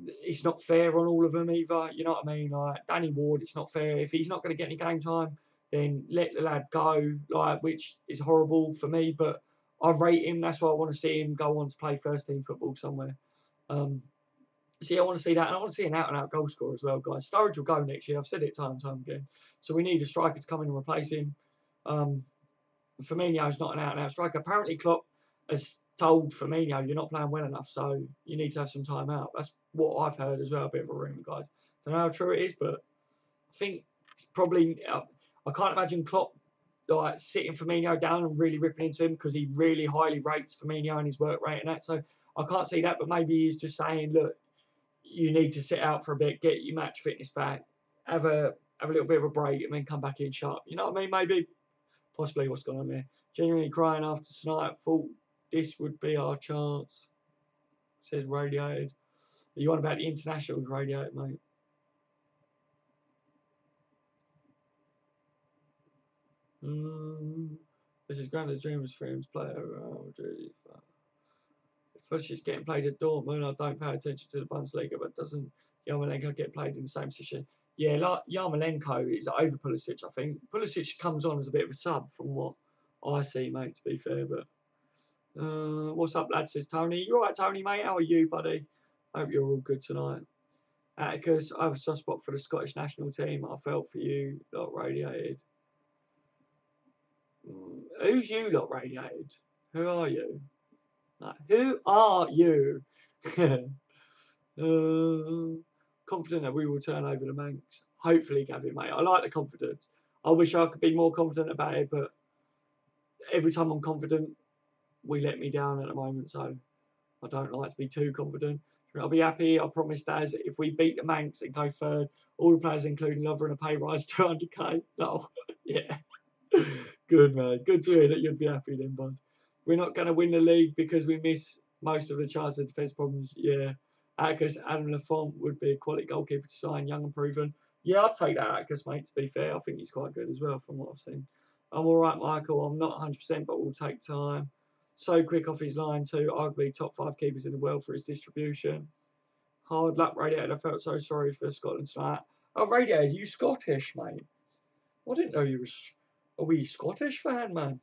it's not fair on all of them either. You know what I mean? Like Danny Ward, it's not fair. If he's not going to get any game time, then let the lad go. Like, which is horrible for me, but I rate him. That's why I want to see him go on to play first team football somewhere. So yeah, I want to see that, and I want to see an out-and-out goal scorer as well, guys. Sturridge will go next year. I've said it time and time again. So we need a striker to come in and replace him. Firmino's not an out-and-out striker. Apparently, Klopp has told Firmino, you're not playing well enough, so you need to have some time out. That's what I've heard as well, a bit of a rumour, guys. Don't know how true it is, but I think it's probably... I can't imagine Klopp like sitting Firmino down and really ripping into him because he really highly rates Firmino and his work rate and that. So I can't see that, but maybe he's just saying, look, you need to sit out for a bit, get your match fitness back, have a little bit of a break, and then come back in sharp. You know what I mean? Maybe, possibly what's going on there. Genuinely crying after tonight. Thought this would be our chance. Says Radiated. Are you on about the internationals, Radiated, mate? This is Granda's dreams for him to play around. If she's getting played at Dortmund, I don't pay attention to the Bundesliga, but doesn't Yarmolenko get played in the same position? Yeah, like Yarmolenko is over Pulisic, I think. Pulisic comes on as a bit of a sub from what I see, mate, to be fair. But what's up, lad, says Tony. You all right, Tony, mate? How are you, buddy? Hope you're all good tonight. Atticus, I have a soft spot for the Scottish national team. I felt for you, lot radiated. Who's you, lot radiated? Who are you? Like, who are you? Confident that we will turn over the Manx. Hopefully, Gavin, mate. I like the confidence. I wish I could be more confident about it, but every time I'm confident, we let me down at the moment, so I don't like to be too confident. I'll be happy, I promise, Daz, if we beat the Manx and go third, all the players, including Lover, and a pay rise 200k. No, yeah. Good, man. Good to hear that you'd be happy then, bud. We're not going to win the league because we miss most of the chances of defence problems. Yeah. Atticus, Adam Lafont would be a quality goalkeeper to sign, young and proven. Yeah, I'd take that, Atticus, mate, to be fair. I think he's quite good as well from what I've seen. I'm all right, Michael. I'm not 100%, but we'll take time. So quick off his line too. Arguably top 5 keepers in the world for his distribution. Hard luck, Radiated. I felt so sorry for Scotland tonight. Oh, Radiated, you Scottish, mate? I didn't know you was a wee Scottish fan, man.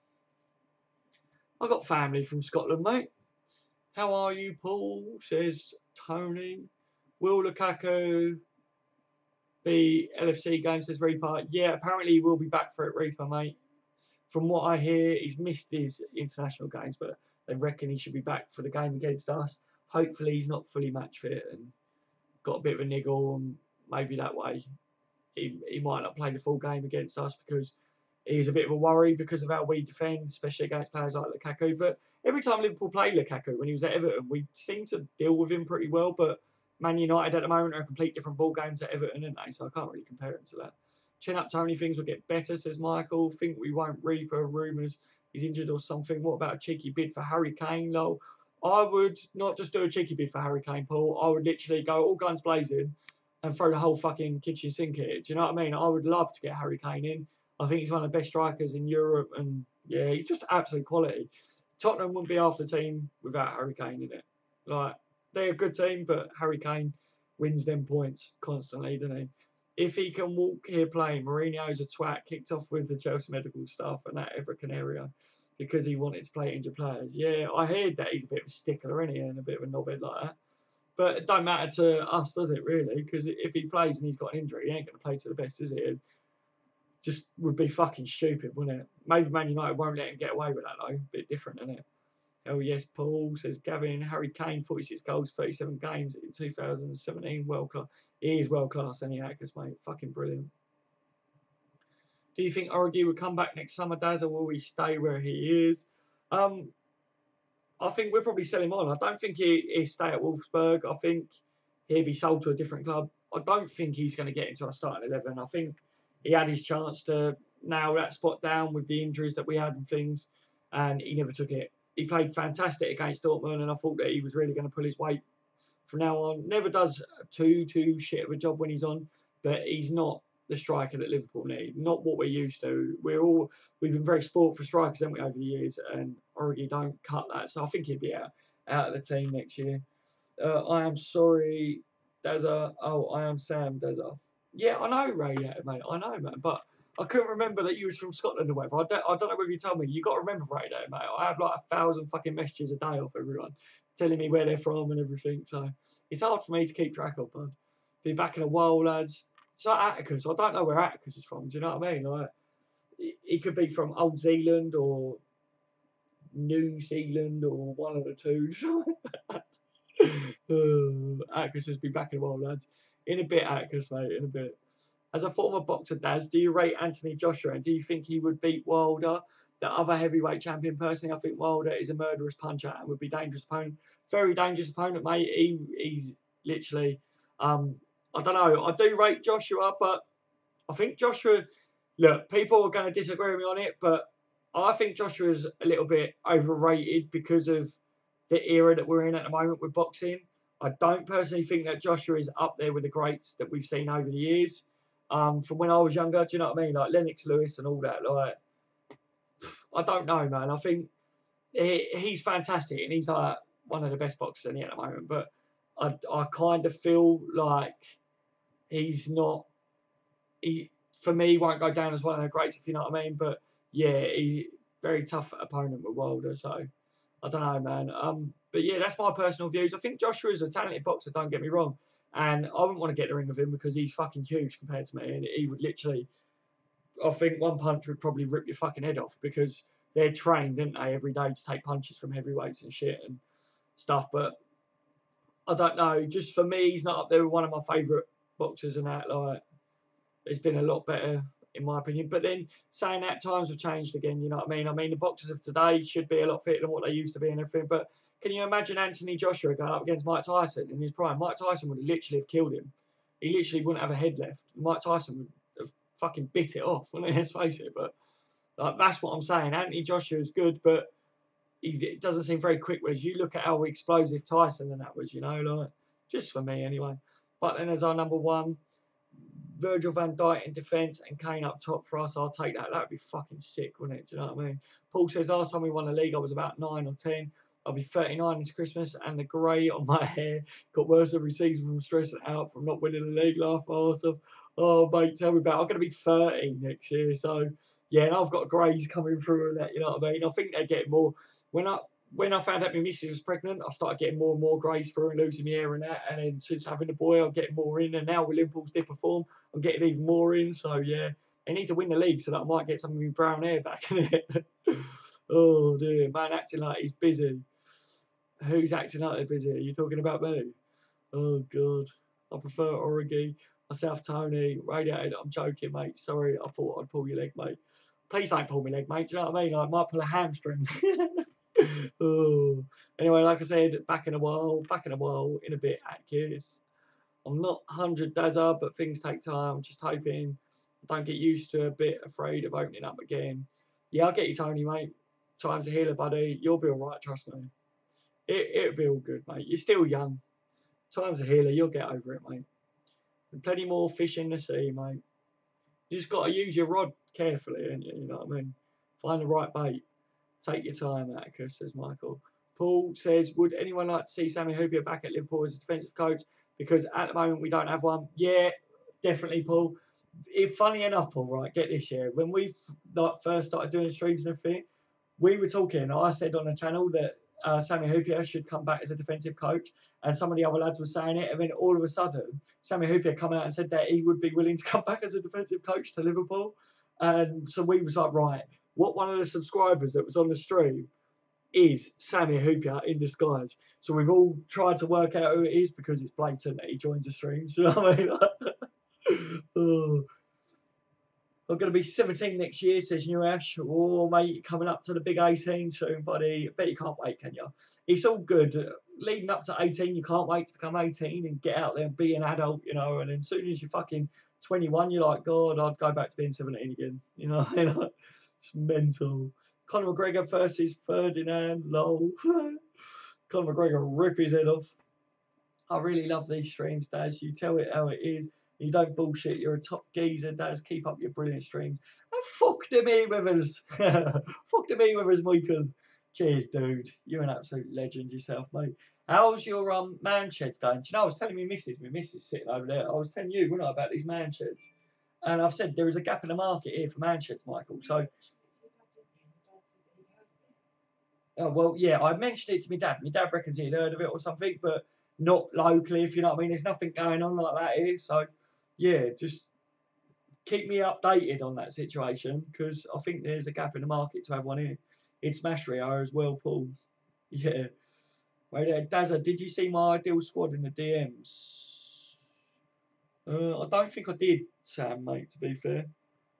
I got family from Scotland, mate. How are you, Paul? Says Tony. Will Lukaku be LFC game? Says Reaper. Yeah, apparently he will be back for it, Reaper, mate. From what I hear, he's missed his international games, but they reckon he should be back for the game against us. Hopefully he's not fully match fit and got a bit of a niggle, and maybe that way he might not play the full game against us because he's a bit of a worry because of how we defend, especially against players like Lukaku. But every time Liverpool played Lukaku when he was at Everton, we seem to deal with him pretty well. But Man United at the moment are a complete different ball game to Everton, aren't they? So I can't really compare him to that. Chin up, Tony. Things will get better, says Michael. Think we won't Reaper rumours he's injured or something. What about a cheeky bid for Harry Kane, lol? I would not just do a cheeky bid for Harry Kane, Paul. I would literally go all guns blazing and throw the whole fucking kitchen sink at it. Do you know what I mean? I would love to get Harry Kane in. I think he's one of the best strikers in Europe, and yeah, he's just absolute quality. Tottenham wouldn't be half the team without Harry Kane in it. Like, they're a good team, but Harry Kane wins them points constantly, doesn't he? If he can walk here playing, Mourinho's a twat, kicked off with the Chelsea medical staff and that Everton area because he wanted to play injured players. Yeah, I heard that he's a bit of a stickler, isn't he, and a bit of a knobhead like that. But it don't matter to us, does it, really? Because if he plays and he's got an injury, he ain't going to play to the best, is it? Just would be fucking stupid, wouldn't it? Maybe Man United won't let him get away with that, though. Bit different, isn't it? Hell yes, Paul, says Gavin. Harry Kane, 46 goals, 37 games in 2017. World class. He is world class, any Hackers, mate. Fucking brilliant. Do you think Origi will come back next summer, Daz, or will he stay where he is? I think we'll probably sell him on. I don't think he'll stay at Wolfsburg. I think he'll be sold to a different club. I don't think he's going to get into our starting 11. I think he had his chance to nail that spot down with the injuries that we had and things, and he never took it. He played fantastic against Dortmund, and I thought that he was really going to pull his weight from now on. Never does too shit of a job when he's on, but he's not the striker that Liverpool need. Not what we're used to. We've been very spoilt for strikers, haven't we, over the years, and Origi don't cut that. So I think he'd be out of the team next year. I am sorry Dazza. Oh, I am Sam Dazza. Yeah, I know Radiator, mate. I know, man. But I couldn't remember that you was from Scotland or whatever. I don't know whether you told me. You got to remember Radiator, mate. I have like 1,000 fucking messages a day off everyone telling me where they're from and everything. So it's hard for me to keep track of, bud. Be back in a while, lads. It's like Atticus. I don't know where Atticus is from. Do you know what I mean? Like, he could be from Old Zealand or New Zealand or one of the two. Atticus has been back in a while, lads. In a bit, Atticus, mate. In a bit. As a former boxer, Daz, do you rate Anthony Joshua and do you think he would beat Wilder, the other heavyweight champion? Personally, I think Wilder is a murderous puncher and would be a dangerous opponent. Very dangerous opponent, mate. He's literally, I don't know. I do rate Joshua, but I think Joshua, look, people are going to disagree with me on it, but I think Joshua is a little bit overrated because of the era that we're in at the moment with boxing. I don't personally think that Joshua is up there with the greats that we've seen over the years. From when I was younger, do you know what I mean? Like Lennox Lewis and all that. Like, I don't know, man. I think he's fantastic and he's like one of the best boxers in the at the moment. But I kind of feel like he's not. He for me won't go down as one of the greats, if you know what I mean. But yeah, he's very tough opponent with Wilder. So I don't know, man. But yeah, that's my personal views. I think Joshua is a talented boxer. Don't get me wrong. And I wouldn't want to get the ring with him because he's fucking huge compared to me. And he would literally, I think one punch would probably rip your fucking head off because they're trained, didn't they, every day to take punches from heavyweights and shit and stuff. But I don't know. Just for me, he's not up there with one of my favourite boxers and that. Like, it's been a lot better in my opinion. But then saying that, times have changed again, you know what I mean? I mean, the boxers of today should be a lot fitter than what they used to be and everything. But can you imagine Anthony Joshua going up against Mike Tyson in his prime? Mike Tyson would have literally have killed him. He literally wouldn't have a head left. Mike Tyson would have fucking bit it off, wouldn't he? Let's face it. But like, that's what I'm saying. Anthony Joshua is good, but it doesn't seem very quick. Whereas you look at how explosive Tyson and that was, you know, like, just for me anyway. But then as our number one, Virgil van Dijk in defence and Kane up top for us, I'll take that. That would be fucking sick, wouldn't it? Do you know what I mean? Paul says, last time we won the league, I was about 9 or 10. I'll be 39 this Christmas, and the grey on my hair got worse every season from stressing out from not winning the league last awesome. Oh, mate, tell me about it. I'm going to be 30 next year. So, yeah, and I've got greys coming through and that, you know what I mean? I think they're getting more. When I found out my missus was pregnant, I started getting more and more greys through and losing my hair and that. And then since having the boy, I'm getting more in. And now with Liverpool's dipper form, I'm getting even more in. So, yeah, they need to win the league so that I might get some of my brown hair back in it. Oh, dear. Man acting like he's busy. Who's acting like they're busy? Are you talking about me? Oh, God. I prefer Origi. Myself, Tony. Radiated. I'm joking, mate. Sorry, I thought I'd pull your leg, mate. Please don't pull my leg, mate. Do you know what I mean? I might pull a hamstring. Oh. Anyway, like I said, back in a while, in a bit, Atkins. I'm not 100 Dazza, but things take time. I'm just hoping I don't get used to a bit afraid of opening up again. Yeah, I'll get you, Tony, mate. Time's a healer, buddy. You'll be all right, trust me. It'll be all good, mate. You're still young. Time's a healer. You'll get over it, mate. And plenty more fish in the sea, mate. You just got to use your rod carefully, ain't you? You know what I mean? Find the right bait. Take your time, Atticus, says Michael. Paul says, would anyone like to see Sammy Hoopier back at Liverpool as a defensive coach? Because at the moment we don't have one. Yeah, definitely, Paul. Funny enough, Paul, right, get this year. When we first started doing streams and everything, we were talking, I said on the channel that Sammy Hoopier should come back as a defensive coach, and some of the other lads were saying it, and then all of a sudden, Sammy Hoopier come out and said that he would be willing to come back as a defensive coach to Liverpool. And so we was like, right, what one of the subscribers that was on the stream is Sammy Hoopier in disguise. So we've all tried to work out who it is because it's blatant that he joins the streams. You know what I mean? Oh. I'm going to be 17 next year, says New Ash. Oh, mate, coming up to the big 18 soon, buddy. I bet you can't wait, can you? It's all good. Leading up to 18, you can't wait to become 18 and get out there and be an adult, you know. And then as soon as you're fucking 21, you're like, God, I'd go back to being 17 again. You know, it's mental. Conor McGregor versus Ferdinand, lol. Conor McGregor rip his head off. I really love these streams, Daz. You tell it how it is. You don't bullshit. You're a top geezer, Daz. Keep up your brilliant streams. And fuck the Mayweathers. Fuck the Mayweathers, Michael. Cheers, dude. You're an absolute legend yourself, mate. How's your man sheds going? Do you know, I was telling my missus sitting over there. I was telling you, wasn't I, about these man sheds? And I've said there is a gap in the market here for man sheds, Michael. So, oh well, yeah, I mentioned it to my dad. My dad reckons he'd heard of it or something, but not locally, if you know what I mean. There's nothing going on like that here. So, yeah, just keep me updated on that situation because I think there's a gap in the market to have one here. It's Smash Rio as well, Paul. Yeah. Right there, Dazza, did you see my ideal squad in the DMs? I don't think I did, Sam, mate, to be fair.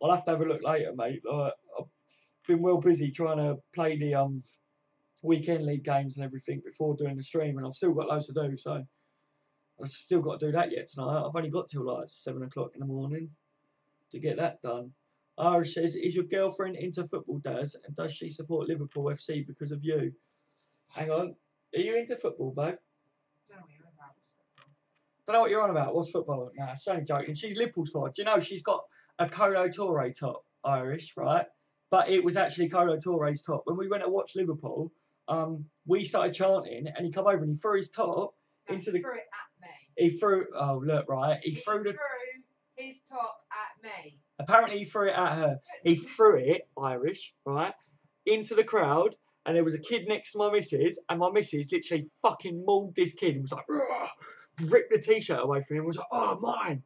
I'll have to have a look later, mate. I've been well busy trying to play the weekend league games and everything before doing the stream, and I've still got loads to do, so I've still got to do that yet tonight. I've only got till like 7 o'clock in the morning to get that done. Irish says, is your girlfriend into football, Daz? And does she support Liverpool FC because of you? Hang on. Are you into football, babe? Don't know what you're on about. What's football? Nah, she ain't joking. She's Liverpool sport. Do you know she's got a Colo Torre top, Irish, right? But it was actually Colo Torre's top. When we went to watch Liverpool, we started chanting, and he come over and he threw his top into the. He threw it at me. He threw. Oh look, right. He threw his top at me. Apparently, he threw it at her. He threw it, Irish, right, into the crowd. And there was a kid next to my missus, and my missus literally fucking mauled this kid and was like, ripped the t-shirt away from him and was like, oh, mine.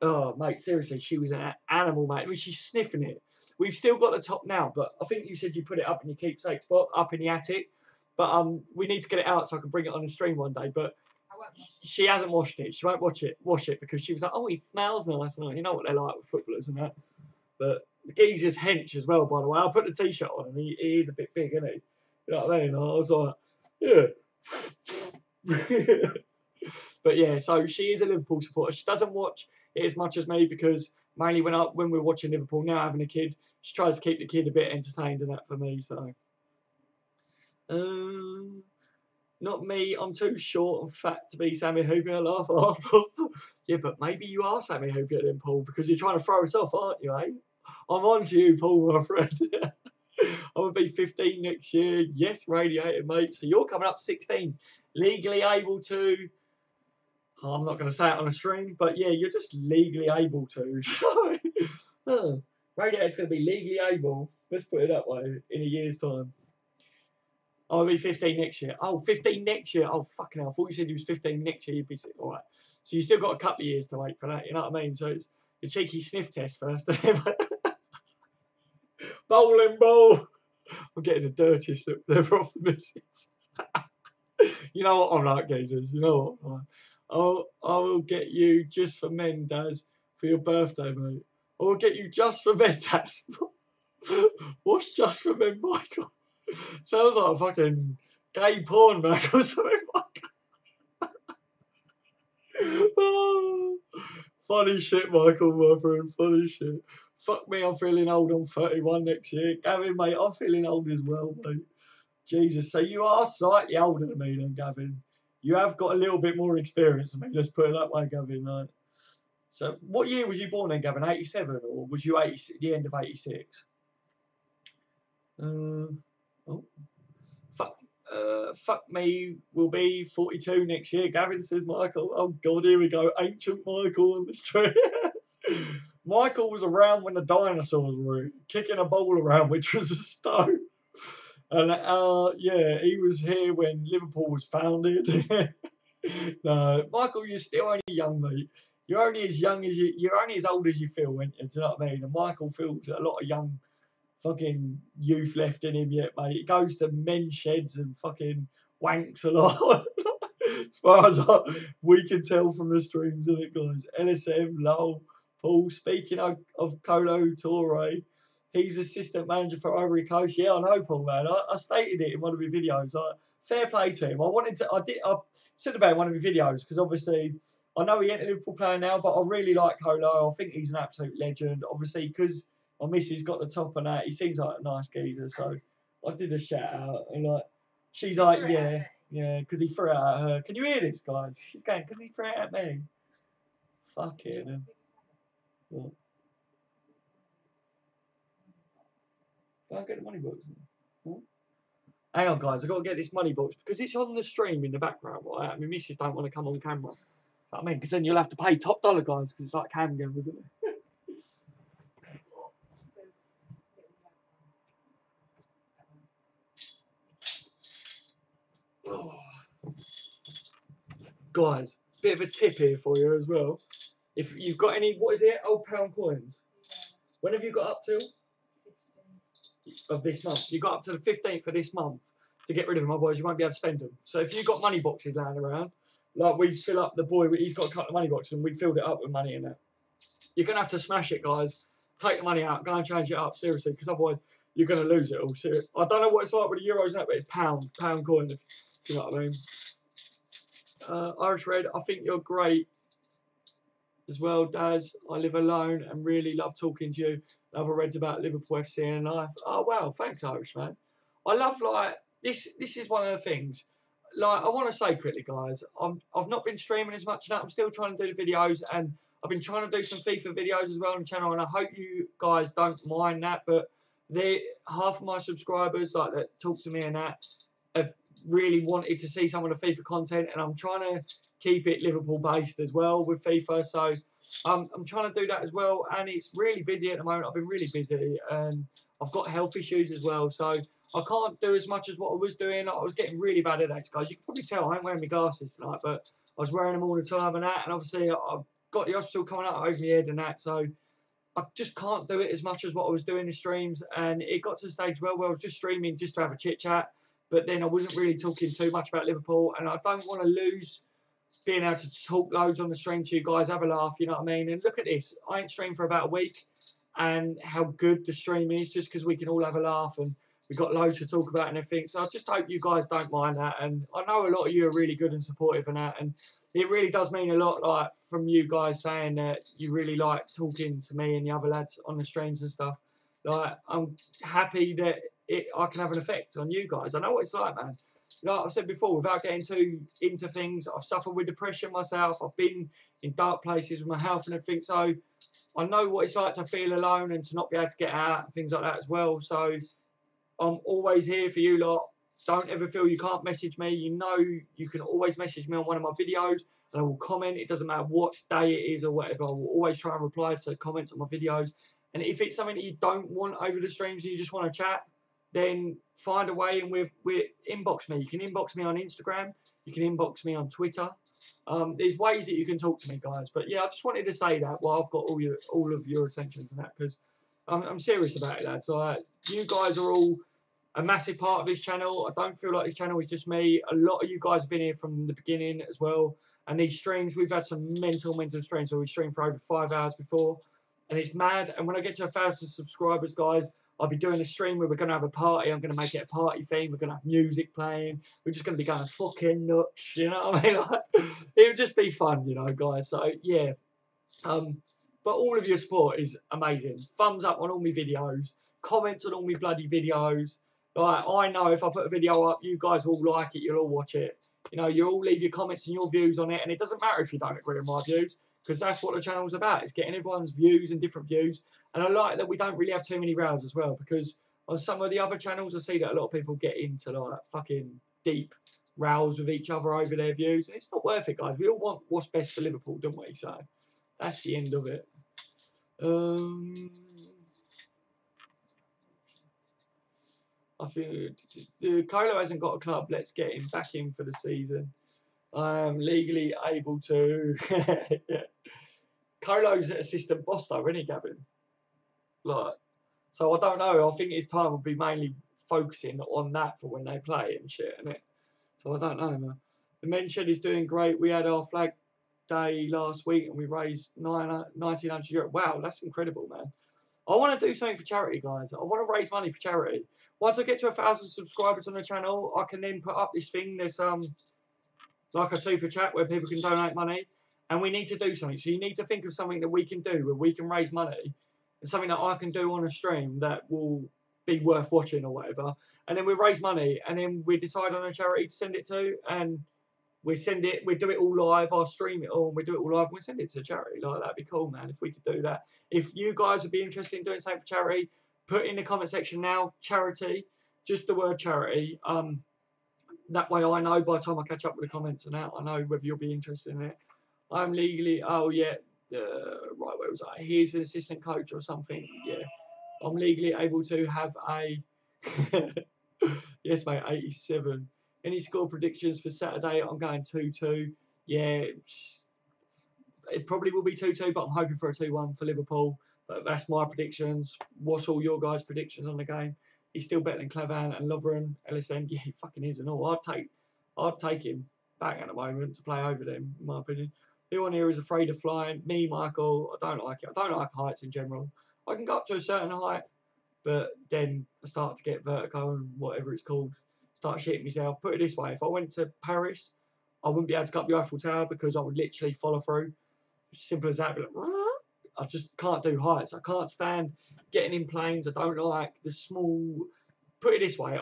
Oh, mate, seriously, she was an animal, mate. I mean, she's sniffing it. We've still got the top now, but I think you said you put it up in your keepsake spot, up in the attic. But we need to get it out so I can bring it on the stream one day. But she hasn't washed it. She won't wash it because she was like, oh, he smells nice. And you know what they're like with footballers and that. But the geezer's hench as well, by the way. I'll put the t-shirt on him. He is a bit big, isn't he? You know what I mean? I was like, yeah. But yeah, so she is a Liverpool supporter. She doesn't watch it as much as me because mainly when we're watching Liverpool now, having a kid, she tries to keep the kid a bit entertained and that for me. So, not me. I'm too short and fat to be Sammy Hooper. Laugh off. Yeah, but maybe you are Sammy Hooper then, Paul, because you're trying to throw us off, aren't you, eh? I'm on to you, Paul, my friend. I'm going to be 15 next year. Yes, radiated, mate. So you're coming up 16. Legally able to. I'm not going to say it on a stream, but yeah, you're just legally able to. Radiator's going to be legally able. Let's put it that way in a year's time. I'll be 15 next year. Oh, 15 next year. Oh, fucking hell. I thought you said you was 15 next year. You'd be sick. All right. So you still got a couple of years to wait for that. You know what I mean? So it's the cheeky sniff test first. Bowling ball. I'm getting the dirtiest look ever off the missus. You know what I'm like, geezers. You know what I'm like. I will get you just for men, Daz, for your birthday, mate. I will get you just for men, Daz. What's just for men, Michael? Sounds like a fucking gay porn, man, or something. Oh, funny shit, Michael, my friend. Funny shit. Fuck me, I'm feeling old. I'm 31 next year. Gavin, mate, I'm feeling old as well, mate. Jesus, so you are slightly older than me then, Gavin. You have got a little bit more experience than me, let's put it that way, Gavin. Right? So what year was you born in, Gavin? 87 or was you 80, the end of 86? Oh. Fuck me, will be 42 next year, Gavin, says Michael. Oh, God, here we go. Ancient Michael on the street. Michael was around when the dinosaurs were kicking a ball around, which was a stone. And yeah, he was here when Liverpool was founded. No, Michael, you're still only young, mate. You're only as young as you're only as old as you feel, aren't you? Do you know what I mean? And Michael feels a lot of young fucking youth left in him yet, mate. He goes to men's sheds and fucking wanks a lot. As far as we can tell from the streams, isn't it, guys? LSM, lol. Paul, speaking of Colo Torre, he's assistant manager for Ivory Coast. Yeah, I know, Paul, man. I stated it in one of my videos. Fair play to him. I said about it in one of my videos because obviously I know he ain't a Liverpool player now, but I really like Colo. I think he's an absolute legend. Obviously, because my missus got the top on that, he seems like a nice geezer. So I did a shout out and like, she's like, yeah, because he threw it at her. Can you hear this, guys? She's going, can he throw it at me? Fuck it. What? Go and get the money box. Huh? Hang on, guys, I've got to get this money box because it's on the stream in the background, right? I mean, missus don't want to come on camera. I mean, because then you'll have to pay top dollar, guys, because it's like cam game, isn't it? Oh. Guys, bit of a tip here for you as well. If you've got any, what is it, old pound coins? When have you got up till? Of this month. You got up to the 15th of this month to get rid of them, otherwise you won't be able to spend them. So if you've got money boxes lying around, like we fill up the boy, he's got a couple of money boxes and we filled it up with money in it. You're going to have to smash it, guys. Take the money out, go and change it up, seriously, because otherwise you're going to lose it all. Seriously. I don't know what it's like with the euros now, but it's pound coin, if you know what I mean. Irish Red, I think you're great as well, Daz. I live alone and really love talking to you. Other Reds about Liverpool FC and life. Oh wow, thanks, Irish man. I love like this. This is one of the things. Like I want to say quickly, guys. I've not been streaming as much now. I'm still trying to do the videos, and I've been trying to do some FIFA videos as well on the channel. And I hope you guys don't mind that. But half of my subscribers like that talk to me and that have really wanted to see some of the FIFA content, and I'm trying to keep it Liverpool based as well with FIFA. So I'm trying to do that as well, and it's really busy at the moment. I've been really busy, and I've got health issues as well, so I can't do as much as what I was doing. I was getting really bad headaches, guys. You can probably tell I ain't wearing my glasses tonight, but I was wearing them all the time and that, and obviously I've got the hospital coming out over my head and that, so I just can't do it as much as what I was doing in streams, and it got to the stage where I was just streaming just to have a chit chat, but then I wasn't really talking too much about Liverpool, and I don't want to lose being able to talk loads on the stream to you guys, have a laugh, you know what I mean? And look at this, I ain't streamed for about a week, and how good the stream is, just because we can all have a laugh, and we've got loads to talk about and everything. So I just hope you guys don't mind that, and I know a lot of you are really good and supportive and that, and it really does mean a lot, like, from you guys saying that you really like talking to me and the other lads on the streams and stuff. Like, I'm happy that I can have an effect on you guys. I know what it's like, man. Like I said before, without getting too into things, I've suffered with depression myself. I've been in dark places with my health and everything. So I know what it's like to feel alone and to not be able to get out and things like that as well. So I'm always here for you lot. Don't ever feel you can't message me. You know you can always message me on one of my videos and I will comment. It doesn't matter what day it is or whatever. I will always try and reply to comments on my videos. And if it's something that you don't want over the streams and you just want to chat, then find a way and inbox me. You can inbox me on Instagram. You can inbox me on Twitter. There's ways that you can talk to me, guys. But yeah, I just wanted to say that while I've got all of your attentions and that, because I'm serious about it, lads. So you guys are all a massive part of this channel. I don't feel like this channel is just me. A lot of you guys have been here from the beginning as well. And these streams, we've had some mental streams where we streamed for over 5 hours before. And it's mad. And when I get to 1,000 subscribers, guys, I'll be doing a stream where we're going to have a party. I'm going to make it a party theme. We're going to have music playing. We're just going to be going fucking nuts. You know what I mean? Like, it would just be fun, you know, guys. So, yeah. But all of your support is amazing. Thumbs up on all my videos. Comments on all my bloody videos. Like, I know if I put a video up, you guys will like it. You'll all watch it. You know, you'll all leave your comments and your views on it. And it doesn't matter if you don't agree with my views, because that's what the channel's about. It's getting everyone's views and different views. And I like that we don't really have too many rows as well, because on some of the other channels, I see that a lot of people get into like fucking deep rows with each other over their views. And it's not worth it, guys. We all want what's best for Liverpool, don't we? So that's the end of it. I think Colo hasn't got a club. Let's get him back in for the season. I am legally able to. Yeah. Colo's assistant boss though, isn't he, Gavin? Like, so I don't know. I think his time will be mainly focusing on that for when they play and shit, innit? So I don't know, man. The men's shed is doing great. We had our flag day last week and we raised €1,900. Wow, that's incredible, man. I want to do something for charity, guys. I want to raise money for charity. Once I get to 1,000 subscribers on the channel, I can then put up this thing. There's like a super chat where people can donate money, and we need to do something. So you need to think of something that we can do where we can raise money, and something that I can do on a stream that will be worth watching or whatever. And then we raise money, and then we decide on a charity to send it to, and we send it. We do it all live. I'll stream it all, and we do it all live. And we send it to a charity. Like, that'd be cool, man. If we could do that. If you guys would be interested in doing something for charity, put in the comment section now. Charity. just the word charity. That way I know by the time I catch up with the comments and that, I know whether you'll be interested in it. I'm legally, oh yeah, right, where was I? He's an assistant coach or something. Yeah, I'm legally able to have a, yes mate, 87. Any score predictions for Saturday? I'm going 2-2. Yeah, it probably will be 2-2, but I'm hoping for a 2-1 for Liverpool. But that's my predictions. What's all your guys' predictions on the game? He's still better than Clavan and Lovren, LSM. Yeah, he fucking is and all. I'd take him back at the moment to play over them, in my opinion. Who on here is afraid of flying? Me, Michael. I don't like it. I don't like heights in general. I can go up to a certain height, but then I start to get vertigo and whatever it's called. Start shitting myself. Put it this way: if I went to Paris, I wouldn't be able to go up the Eiffel Tower because I would literally follow through. Simple as that. Like, I just can't do heights. I can't stand getting in planes. I don't like the small. Put it this way: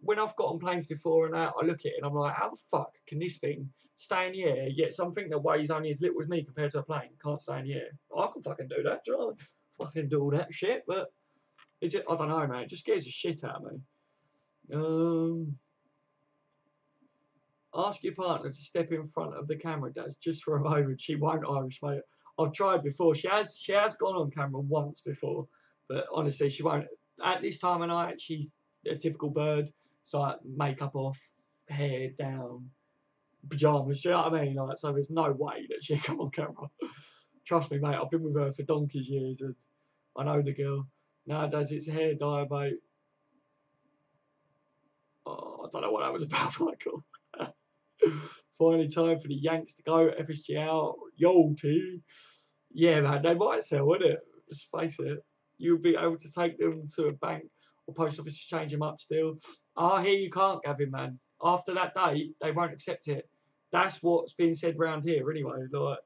when I've got on planes before and I look at it and I'm like, how the fuck can this thing stay in the air? Yet something that weighs only as little as me compared to a plane can't stay in the air. I can fucking do that. Do you know? Fucking do all that shit, but it's I don't know, man. It just scares the shit out of me. Ask your partner to step in front of the camera, Daz, just for a moment. She won't, Irish mate. I've tried before. She has gone on camera once before, but honestly, she won't. At this time of night, she's a typical bird. So like, makeup off, hair down, pajamas. Do you know what I mean? Like, so there's no way that she'll come on camera. Trust me, mate. I've been with her for donkey's years, and I know the girl. Nowadays, it's hair dye, mate. Oh, I don't know what that was about, Michael. Finally, time for the Yanks to go. FSG out. Yo, T. Yeah, man, they might sell, wouldn't it? Let's face it. You'll be able to take them to a bank or post office to change them up still. I hear you can't, Gavin, man. After that date, they won't accept it. That's what's being said around here anyway. Like,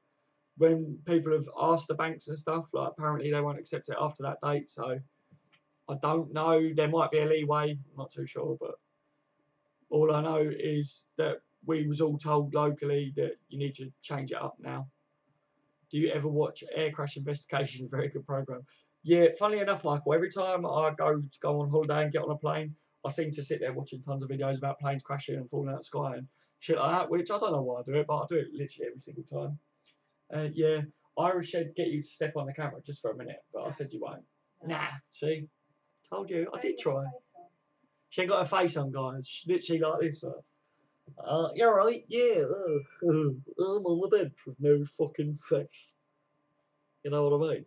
when people have asked the banks and stuff, like, apparently they won't accept it after that date. So, I don't know. There might be a leeway. I'm not too sure, but all I know is that we was all told locally that you need to change it up now. Do you ever watch Air Crash Investigation? Very good program. Yeah, funnily enough, Michael, every time I go on holiday and get on a plane, I seem to sit there watching tons of videos about planes crashing and falling out of the sky and shit like that, which I don't know why I do it, but I do it literally every single time. Yeah, Irish said get you to step on the camera just for a minute, but I said you won't. Nah, see? Told you. I did try. She ain't got her face on, guys. She's literally like this. You're right, yeah. I'm on the bench with no fucking face. You know what I mean?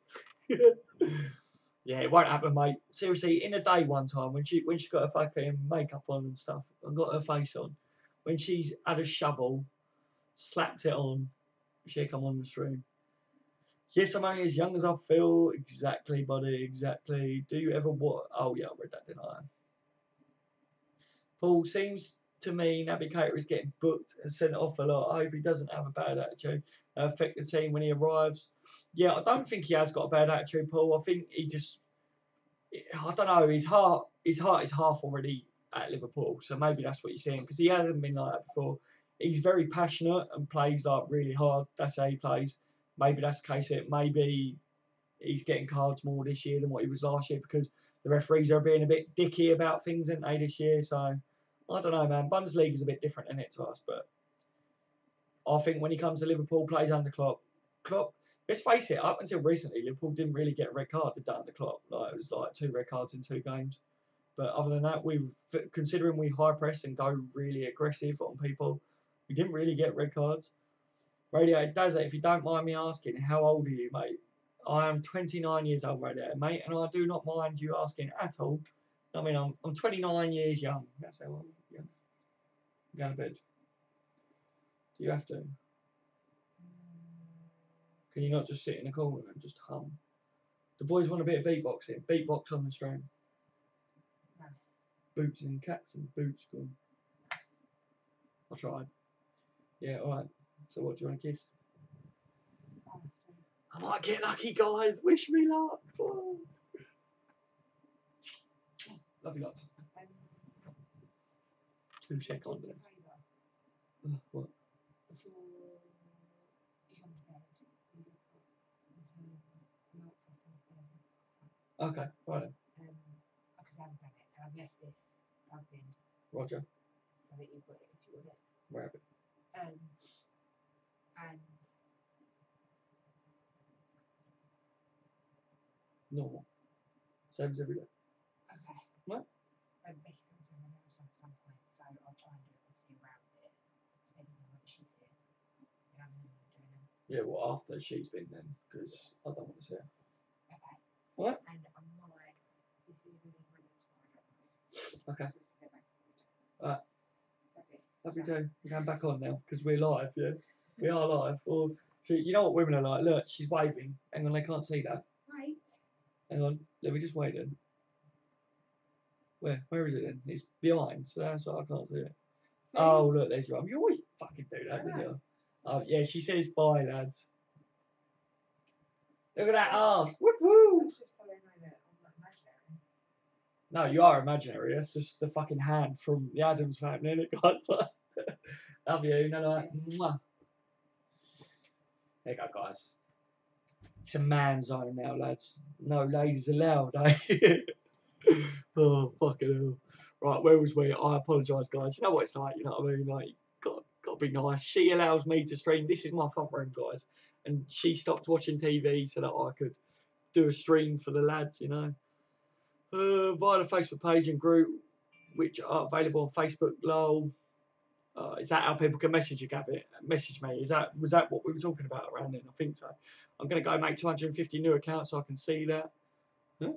Yeah, it won't happen, mate. Seriously, in a day one time, when she's got her fucking makeup on and stuff, and got her face on, when she's had a shovel, slapped it on, she'll come on the stream. Yes, I'm only as young as I feel. Exactly, buddy, exactly. Do you ever what? Oh, yeah, I read that, didn't I? Paul, seems to me Navigator is getting booked and sent off a lot. I hope he doesn't have a bad attitude. Affect the team when he arrives. Yeah, I don't think he has got a bad attitude, Paul. I think he just, I don't know, his heart is half already at Liverpool. So maybe that's what you're seeing, because he hasn't been like that before. He's very passionate and plays like really hard. That's how he plays. Maybe that's the case of it. Maybe he's getting cards more this year than what he was last year because the referees are being a bit dicky about things, aren't they, this year? So I don't know, man. Bundesliga is a bit different in it to us, but I think when he comes to Liverpool, plays under Klopp. Klopp, let's face it, up until recently, Liverpool didn't really get a red card, did that under Klopp? Like, it was like 2 red cards in 2 games. But other than that, considering we high press and go really aggressive on people, we didn't really get red cards. Radio Dazza, if you don't mind me asking, how old are you, mate? I am 29 years old, Radio, mate, and I do not mind you asking at all. I mean, I'm 29 years young. That's how old I'm young. Go to bed. Do you have to? Can you not just sit in the corner and just hum? The boys want a bit of beatboxing. Beatbox on the stream. No. Boots and cats and boots. Gone. I tried. Yeah, alright. So what, do you want to kiss? I might get lucky, guys. Wish me luck. Oh. Love you lots. 2 seconds. What? Okay, right then. Because I haven't done it, and I've left this plugged in. Roger. So that you've got it if you want it. Rabbit. And Normal. Same as every day. okay. What? Becky's going to do my nails at some point, so I'll try and do it obviously around it, depending on when she's here. Then I'm going to be doing them. Yeah, well, after she's been then, because I don't want to see her. Okay. What? And I might. This is really tomorrow. I don't know. Okay. So they're back. Alright. That's it. Love you too. We're going back on now because we're live, yeah? We are live. Or, you know what women are like? Look, she's waving. Hang on, they can't see that. Right. Hang on, let me just wait then. Where is it then? It's behind, so that's why I can't see it. See? Oh, look, there's your arm. You always fucking do that, don't you? Oh, yeah, she says bye, lads. Look at that arse. Whoop woo. That's just so they know that I'm not imaginary. No, you are imaginary. That's just the fucking hand from the Addams family, isn't it, guys? Love you. No, no. Mwah. There you go, guys. It's a man zone now, lads. No ladies allowed, eh? Oh, fucking hell. Right, where was we? I apologise, guys. You know what it's like, you know what I mean? Like, got to be nice. She allows me to stream. This is my front room, guys. And she stopped watching TV so that I could do a stream for the lads, you know. Via the Facebook page and group, which are available on Facebook, lol. Is that how people can message you, Gavin? Message me. Was that what we were talking about around then? I think so. I'm going to go make 250 new accounts so I can see that. Huh?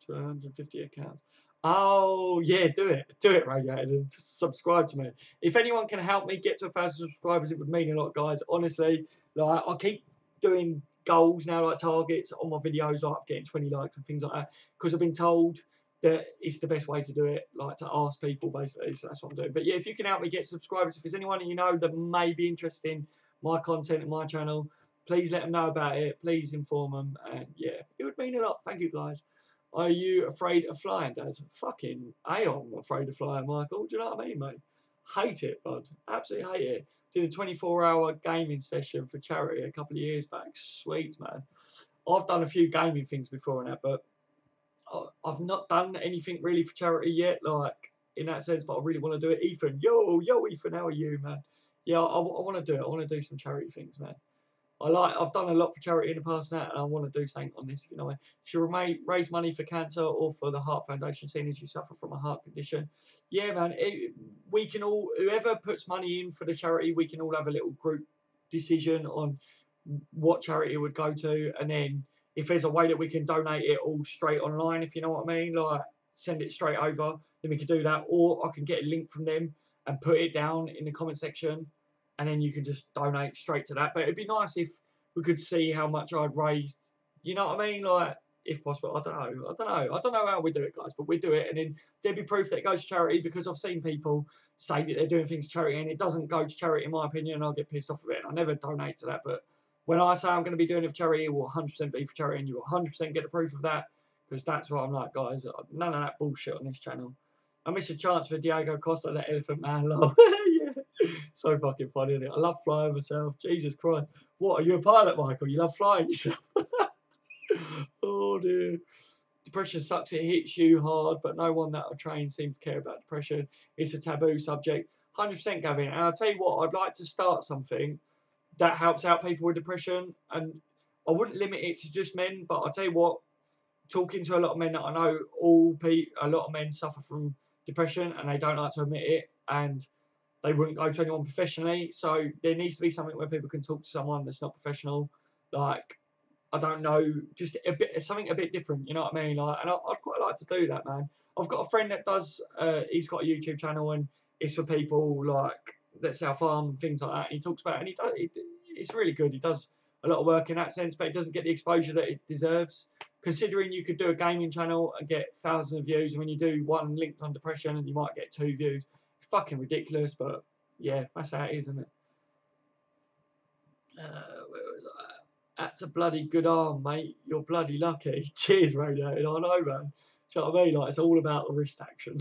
250 accounts. Oh, yeah, do it, Radiated, and just subscribe to me. If anyone can help me get to 1,000 subscribers, it would mean a lot, guys. Honestly, like, I keep doing goals now, like targets on my videos, like getting 20 likes and things like that, because I've been told that it's the best way to do it, like to ask people, basically. So that's what I'm doing. But yeah, if you can help me get subscribers, if there's anyone you know that may be interested in my content and my channel, please let them know about it. Please inform them. And yeah, it would mean a lot. Thank you, guys. Are you afraid of flying, Daz? Fucking I'm afraid of flying, Michael. Do you know what I mean, mate? Hate it, bud. Absolutely hate it. Did a 24-hour gaming session for charity a couple of years back. Sweet, man. I've done a few gaming things before and that, but I've not done anything really for charity yet, like, in that sense, but I really want to do it. Ethan, yo, Ethan, how are you, man? Yeah, I want to do it. I want to do some charity things, man. I've done a lot for charity in the past now, and I want to do something on this, if you know what I mean. Should raise money for cancer or for the Heart Foundation, seeing as you suffer from a heart condition. Yeah, man, we can all, whoever puts money in for the charity, we can all have a little group decision on what charity it would go to, and then if there's a way that we can donate it all straight online, if you know what I mean, like send it straight over, then we can do that, or I can get a link from them and put it down in the comment section, and then you can just donate straight to that. But it'd be nice if we could see how much I'd raised, you know what I mean, like, if possible. I don't know how we do it, guys, but we do it, and then there'd be proof that it goes to charity, because I've seen people say that they're doing things to charity and it doesn't go to charity, in my opinion, and I'll get pissed off of it, and I never donate to that. But when I say I'm going to be doing it for charity, it will 100% be for charity, and you will 100% get the proof of that, because that's what I'm like, guys. None of that bullshit on this channel. I miss a chance for Diego Costa, that elephant man, love. Yeah. So fucking funny, isn't it? I love flying myself. Jesus Christ. What, are you a pilot, Michael? You love flying yourself? Oh, dear. Depression sucks. It hits you hard, but no one that I train seems to care about depression. It's a taboo subject. 100%, Gavin. And I'll tell you what, I'd like to start something that helps out people with depression. And I wouldn't limit it to just men, but I'll tell you what, talking to a lot of men that I know, a lot of men suffer from depression and they don't like to admit it, and they wouldn't go to anyone professionally. So there needs to be something where people can talk to someone that's not professional. Like, I don't know, just something a bit different, you know what I mean? Like, and I'd quite like to do that, man. I've got a friend that does, he's got a YouTube channel, and it's for people like that self-harm and things like that. And he talks about it, and it's really good. He does a lot of work in that sense, but it doesn't get the exposure that it deserves. Considering you could do a gaming channel and get thousands of views, and when you do one linked on depression, and you might get 2 views. It's fucking ridiculous, but yeah, that's how it is, isn't it? Where was I? That's a bloody good arm, mate. You're bloody lucky. Cheers, Radiated. I know, man. Do you know what I mean? Like, it's all about the wrist action.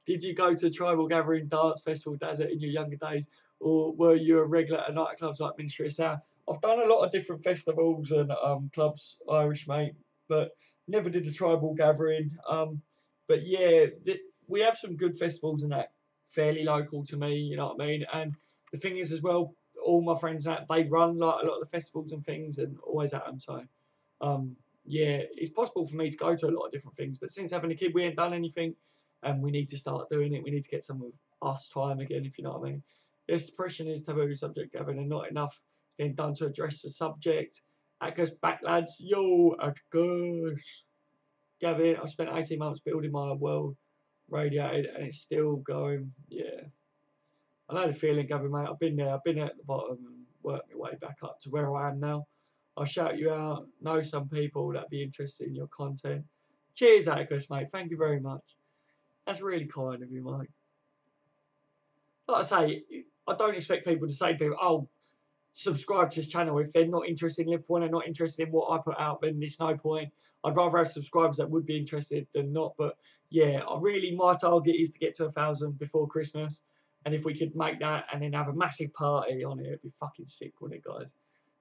Did you go to tribal gathering, dance festival, desert in your younger days, or were you a regular at nightclubs like Ministry of Sound? I've done a lot of different festivals and clubs, Irish, mate, but never did a tribal gathering. But yeah, we have some good festivals and that fairly local to me, you know what I mean? And the thing is as well, all my friends that they run like a lot of the festivals and things and always at them. So yeah, it's possible for me to go to a lot of different things, but since having a kid we ain't done anything and we need to start doing it. We need to get some of us time again, if you know what I mean. Yes, depression is taboo subject, Gavin, and not enough is being done to address the subject. That goes back, lads. Yo, gosh. Gavin, I spent 18 months building my world radiated and it's still going. Yeah. I know the feeling, Gavin, mate. I've been there. I've been at the bottom and worked my way back up to where I am now. I'll shout you out. Know some people that be interested in your content. Cheers, Atticus, mate. Thank you very much. That's really kind of you, mate. Like I say, I don't expect people to say to people, oh, subscribe to this channel. If they're not interested in Liverpool and they're not interested in what I put out, then there's no point. I'd rather have subscribers that would be interested than not. But yeah, my target is to get to 1,000 before Christmas. And if we could make that and then have a massive party on it, it'd be fucking sick, wouldn't it, guys?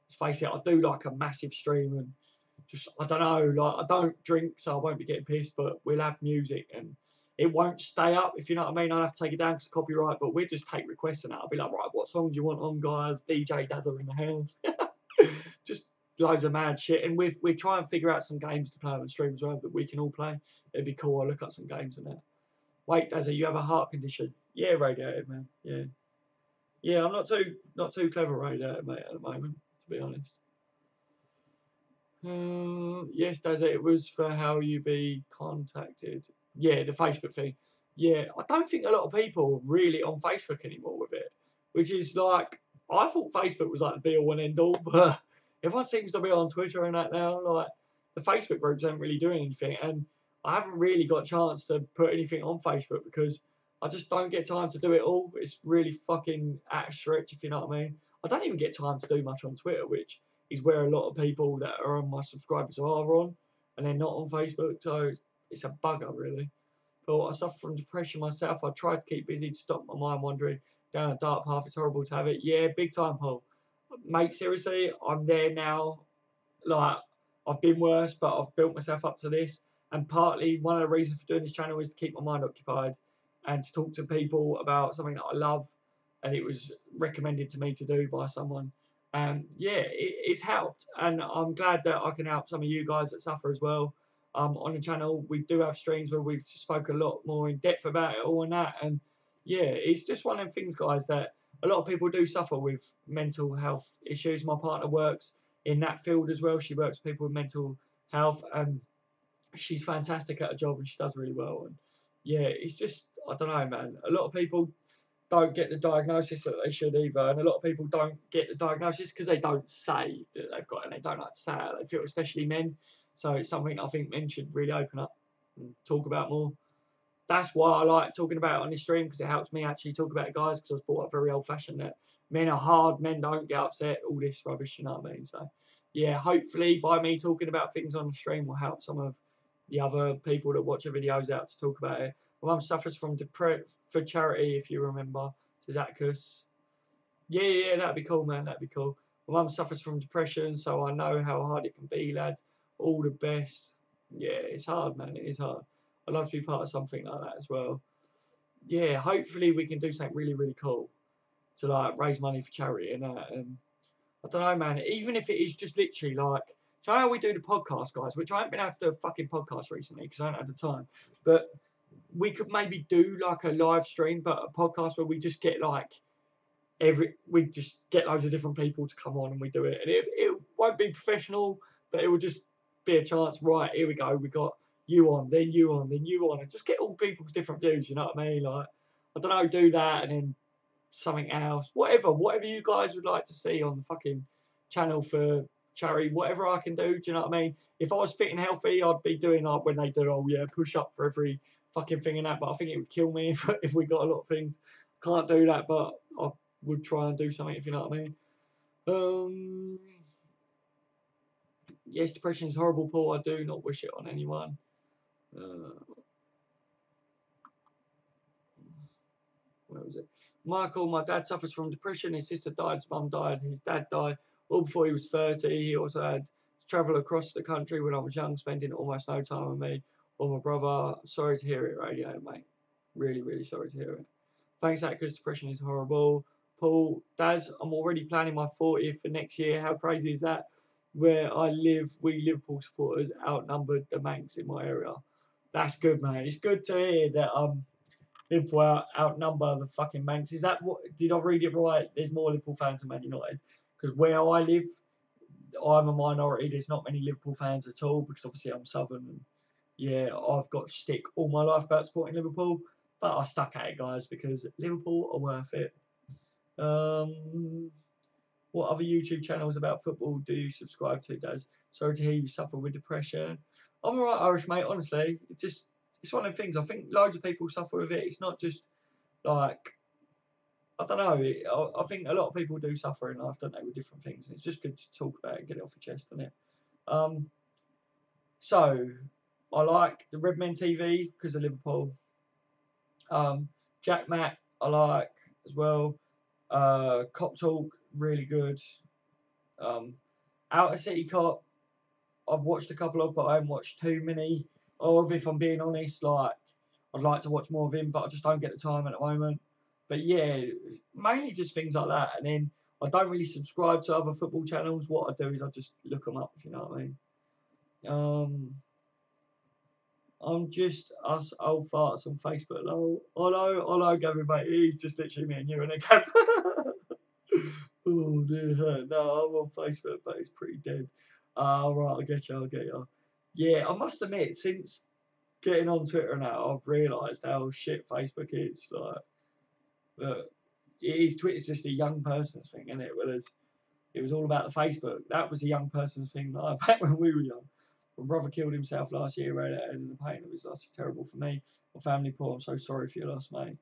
Let's face it, I do like a massive stream and just, I don't know, like I don't drink, so I won't be getting pissed, but we'll have music and it won't stay up, if you know what I mean. I'll have to take it down because of copyright, but we'll just take requests and I'll be like, right, what song do you want on, guys? DJ Dazzle in the house. Just loads of mad shit. And we try and figure out some games to play on the stream as well that we can all play. It'd be cool. I'll look up some games and that. Wait, Dazzle, you have a heart condition? Yeah, radiated, man. Yeah. Yeah, I'm not too clever radiated, mate, at the moment, to be honest. Yes, Dazzle, it was for how you be contacted. Yeah, the Facebook thing. Yeah, I don't think a lot of people are really on Facebook anymore with it, which is like, I thought Facebook was like the be all and end all, but everyone seems to be on Twitter and that now. Like, the Facebook groups aren't really doing anything, and I haven't really got a chance to put anything on Facebook because I just don't get time to do it all. It's really fucking at a stretch, if you know what I mean. I don't even get time to do much on Twitter, which is where a lot of people that are on my subscribers are on, and they're not on Facebook, so it's a bugger, really. But I suffer from depression myself. I try to keep busy to stop my mind wandering down a dark path. It's horrible to have it. Yeah, big time, Paul. Mate, seriously, I'm there now. Like, I've been worse, but I've built myself up to this. And partly one of the reasons for doing this channel is to keep my mind occupied and to talk to people about something that I love. And it was recommended to me to do by someone. And yeah, it's helped. And I'm glad that I can help some of you guys that suffer as well. On the channel, we do have streams where we've spoke a lot more in depth about it all and that. And yeah, it's just one of them things, guys, that a lot of people do suffer with mental health issues. My partner works in that field as well. She works with people with mental health and she's fantastic at her job and she does really well. And yeah, it's just, I don't know, man. A lot of people don't get the diagnosis that they should either. And a lot of people don't get the diagnosis because they don't say that they've got it and they don't like to say how they feel, especially men. So it's something I think men should really open up and talk about more. That's why I like talking about it on this stream because it helps me actually talk about it, guys, because I was brought up very old fashioned that men are hard, men don't get upset, all this rubbish, you know what I mean? So yeah, hopefully by me talking about things on the stream will help some of the other people that watch the videos out to talk about it. My mum suffers from for charity, if you remember, says Atticus. Yeah, that'd be cool, man. That'd be cool. My mum suffers from depression, so I know how hard it can be, lads. All the best. Yeah, it's hard, man. It is hard. I'd love to be part of something like that as well. Yeah, hopefully we can do something really, really cool to like raise money for charity and that. And I don't know, man. Even if it is just literally like, so how we do the podcast, guys, which I haven't been able to do a fucking podcast recently because I haven't had the time. But we could maybe do like a live stream, but a podcast where we just get like we just get loads of different people to come on and we do it. And it won't be professional, but it will just be a chance. Right, here we go. We got you on, then you on, then you on, and just get all people's different views. You know what I mean? Like, I don't know, do that and then something else, whatever you guys would like to see on the fucking channel for charity, whatever I can do. Do you know what I mean? If I was fit and healthy, I'd be doing like when they do, push up for every fucking thing and that. But I think it would kill me if we got a lot of things. Can't do that, but I would try and do something, if you know what I mean. Yes, depression is horrible, Paul. I do not wish it on anyone. Where was it? Michael, my dad suffers from depression. His sister died, his mum died, his dad died all before he was 30. He also had to travel across the country when I was young, spending almost no time with me or my brother. Sorry to hear it, radio, mate. Really, really sorry to hear it. Thanks, that because depression is horrible. Paul, Daz, I'm already planning my 40th for next year. How crazy is that? Where I live, we Liverpool supporters outnumbered the Manx in my area. That's good, man. It's good to hear that Liverpool outnumber the fucking Manx. Is that what? Did I read it right? There's more Liverpool fans than Man United. Because where I live, I'm a minority. There's not many Liverpool fans at all because obviously I'm Southern. And yeah, I've got stick all my life about supporting Liverpool, but I stuck at it, guys, because Liverpool are worth it. What other YouTube channels about football do you subscribe to, Daz? Sorry to hear you suffer with depression. I'm alright, Irish mate. Honestly, it's one of the things. I think loads of people suffer with it. It's not just like I don't know. I think a lot of people do suffer in life, don't they, with different things. It's just good to talk about it, get it off your chest, isn't it? So I like the Redmen TV because of Liverpool. Jack Matt I like as well. Cop Talk, really good. Outer City Cop, I've watched a couple of, but I haven't watched too many of. If I'm being honest, like I'd like to watch more of him, but I just don't get the time at the moment. But yeah, mainly just things like that. And then I don't really subscribe to other football channels. What I do is I just look them up, if you know what I mean. I'm just us old farts on Facebook. Hello, Gavin, mate. He's just literally me and you and a Gav. Oh dear. No, I'm on Facebook, but it's pretty dead. Right, I get you. Yeah, I must admit, since getting on Twitter now, I've realised how shit Facebook is. Like, Twitter's just a young person's thing, isn't it? Whereas it was all about the Facebook. That was a young person's thing, like, back when we were young. My brother killed himself last year, and the pain of his loss is terrible for me. My family poor. I'm so sorry for your loss, mate.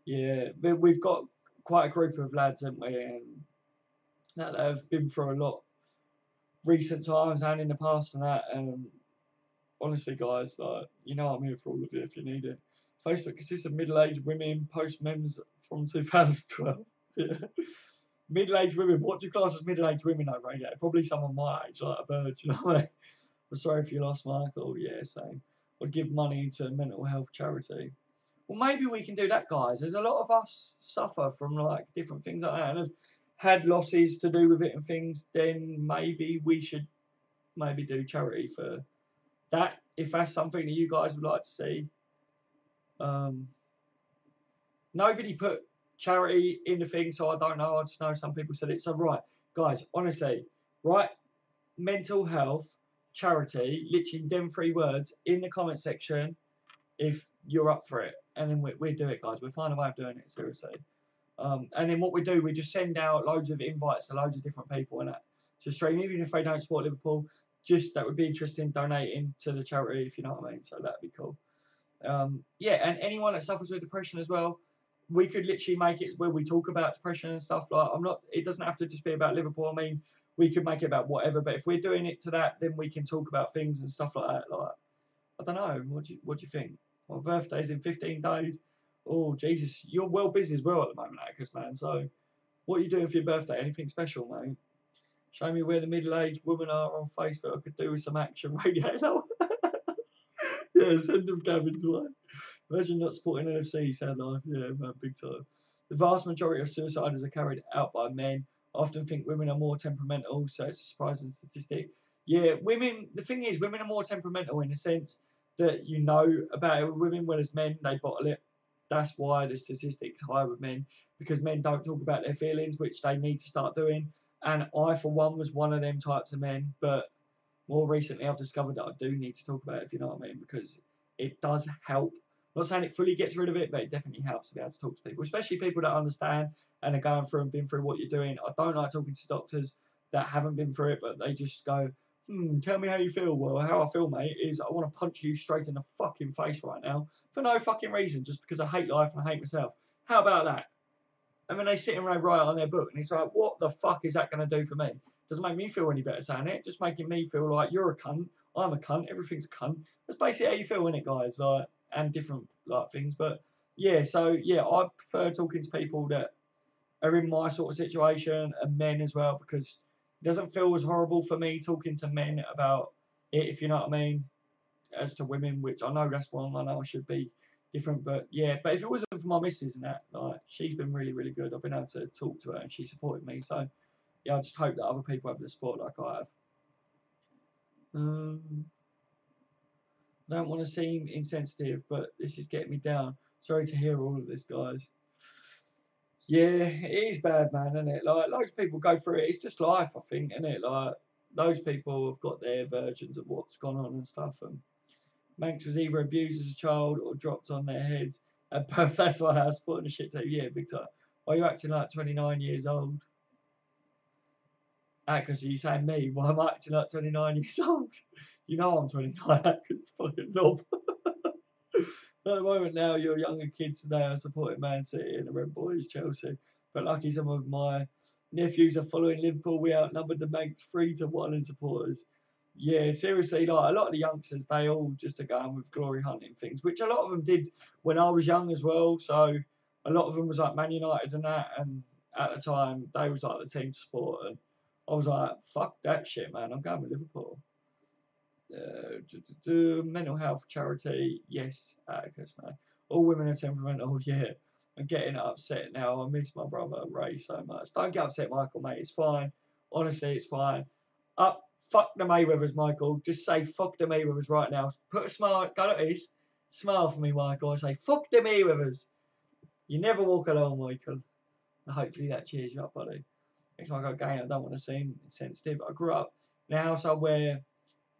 Yeah, but we've got quite a group of lads, haven't we? And that have been through a lot recent times and in the past and that. And honestly, guys, like, you know, I'm here for all of you if you need it. Facebook consists of middle-aged women, post memes from 2012. Yeah. Middle-aged women. What do you class as middle-aged women over here? Probably someone my age, like a bird, you know what I mean? I'm sorry if you lost Michael. Yeah, same. I'd give money to a mental health charity. Well, maybe we can do that, guys. There's a lot of us suffer from like different things like that and have had losses to do with it and things. Then maybe we should maybe do charity for that if that's something that you guys would like to see. Nobody put charity in the thing, so I don't know. I just know some people said it. So right, guys, honestly, right, mental health charity, literally them 3 words in the comment section if you're up for it, and then we do it, guys. We'll find a way of doing it, seriously. And then what we do, we just send out loads of invites to loads of different people and that to stream, even if they don't support Liverpool. Just that would be interesting, donating to the charity, if you know what I mean. So that'd be cool. Yeah, and anyone that suffers with depression as well, we could literally make it where we talk about depression and stuff. Like, it doesn't have to just be about Liverpool. I mean, we could make it about whatever, but if we're doing it to that, then we can talk about things and stuff like that. Like, I don't know. What do you think? My birthday's in 15 days. Oh, Jesus. You're well busy as well at the moment, Atticus, man. So, what are you doing for your birthday? Anything special, mate? Show me where the middle-aged women are on Facebook. I could do with some action radio. Yeah, send them Gavin to one. Imagine not supporting NFC, sad life. Yeah, man, big time. The vast majority of suicides are carried out by men. I often think women are more temperamental, so it's a surprising statistic. Yeah, women, the thing is, women are more temperamental in the sense that you know about it with women, whereas men, they bottle it. That's why the statistics are higher with men, because men don't talk about their feelings, which they need to start doing. And I, for one, was one of them types of men, but more recently I've discovered that I do need to talk about it, if you know what I mean, because it does help. I'm not saying it fully gets rid of it, but it definitely helps to be able to talk to people, especially people that understand and are going through and been through what you're doing. I don't like talking to doctors that haven't been through it, but they just go, tell me how you feel. Well, how I feel, mate, is I want to punch you straight in the fucking face right now for no fucking reason, just because I hate life and I hate myself. How about that? And then they sit and write on their book, and it's like, what the fuck is that going to do for me? Doesn't make me feel any better saying it. Just making me feel like you're a cunt, I'm a cunt, everything's a cunt. That's basically how you feel, innit, guys? Like, and different like things. But yeah, so yeah, I prefer talking to people that are in my sort of situation and men as well, because it doesn't feel as horrible for me talking to men about it, if you know what I mean, as to women, which I know that's wrong. I know I should be different. But yeah, but if it wasn't for my missus and that, like, she's been really, really good. I've been able to talk to her and she supported me. So yeah, I just hope that other people have the support like I have. I don't want to seem insensitive, but this is getting me down. Sorry to hear all of this, guys. Yeah, it is bad, man, isn't it? Like, loads of people go through it. It's just life, I think, isn't it? Like, those people have got their versions of what's gone on and stuff. And Manx was either abused as a child or dropped on their heads at birth. That's why I was putting the shit to yeah, big time. Why are you acting like 29 years old? Because you saying me? Why am I acting like 29 years old? You know I'm 29, because fucking knob. At the moment now, your younger kids today are supporting Man City and the Red Boys, Chelsea. But lucky some of my nephews are following Liverpool. We outnumbered the Manx 3-1 in supporters. Yeah, seriously, like a lot of the youngsters, they all just are going with glory hunting things, which a lot of them did when I was young as well. So a lot of them was like Man United and that, and at the time they was like the team to support, and I was like, fuck that shit, man. I'm going with Liverpool. Mental health charity, yes, Atticus, man. All women are temperamental, yeah. I'm getting upset now. I miss my brother Ray so much. Don't get upset, Michael, mate. It's fine. Honestly, it's fine. Fuck the Mayweathers, Michael. Just say fuck the Mayweathers right now. Put a smile, go like this. Smile for me, Michael, and say fuck the Mayweathers. You never walk alone, Michael. And hopefully that cheers you up, buddy. Next time I go game, I don't want to seem insensitive. I grew up in a household where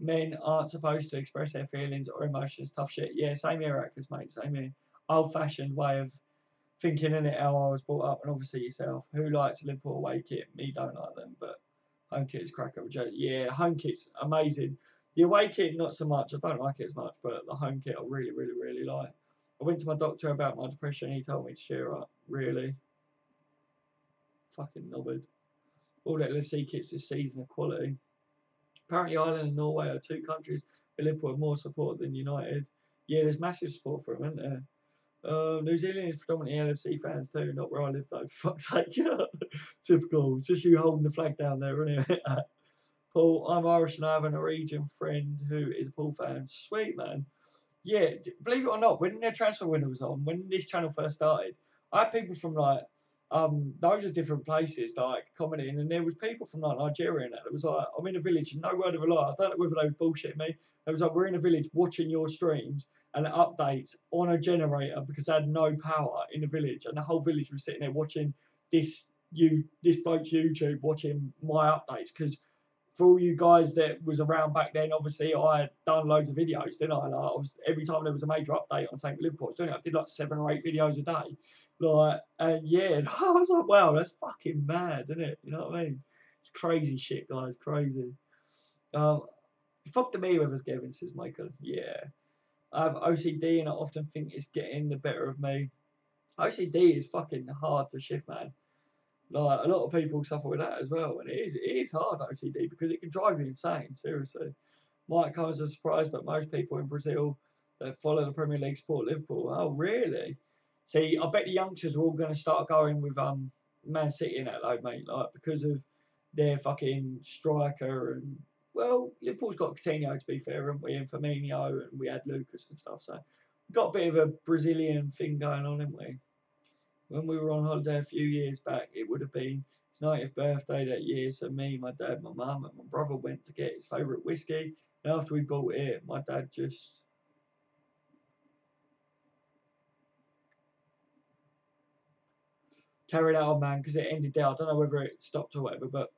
men aren't supposed to express their feelings or emotions. Tough shit. Yeah, same here, Atticus, mate. Same here. Old-fashioned way of thinking, in it, how I was brought up, and obviously yourself. Who likes Liverpool away kit? Me don't like them, but home kit is cracker. Yeah, home kit's amazing. The away kit, not so much. I don't like it as much, but the home kit I really, really, really like. I went to my doctor about my depression. He told me to cheer up. Really? Fucking knobbered. All that LFC kits this season are quality. Apparently, Ireland and Norway are two countries where Liverpool have more support than United. Yeah, there's massive support for them, isn't there? New Zealand is predominantly LFC fans too, not where I live though. Fuck's sake. Typical. Just you holding the flag down there, isn't it? Paul, I'm Irish and I have a Norwegian friend who is a Paul fan. Sweet, man. Yeah, believe it or not, when their transfer window was on, when this channel first started, I had people from like those are different places like commenting, and there was people from like Nigeria and that. It was like, I'm in a village, no word of a lie. I don't know whether they were bullshitting me. It was like, we're in a village watching your streams and updates on a generator because they had no power in the village, and the whole village was sitting there watching this bloke's YouTube watching my updates because for all you guys that was around back then, obviously I had done loads of videos, didn't I? Like, I was every time there was a major update on St. Liverpool, I did like 7 or 8 videos a day. Like, and yeah, I was like, wow, that's fucking mad, isn't it? You know what I mean? It's crazy shit, guys, crazy. Fuck the Mayweathers, Gavin, says Michael. Yeah. I have OCD and I often think it's getting the better of me. OCD is fucking hard to shift, man. Like, a lot of people suffer with that as well, and it is hard OCD because it can drive you insane. Seriously, might come as a surprise, but most people in Brazil that follow the Premier League support Liverpool. Oh, really? See, I bet the youngsters are all going to start going with Man City in that though, mate. Like, because of their fucking striker, and well, Liverpool's got Coutinho to be fair, haven't we? And Firmino, and we had Lucas and stuff. So we've got a bit of a Brazilian thing going on, haven't we? When we were on holiday a few years back, it would have been his 90th birthday that year. So me, my dad, my mum, and my brother went to get his favourite whiskey. And after we bought it, my dad just carried on, man, because it ended there. I don't know whether it stopped or whatever, but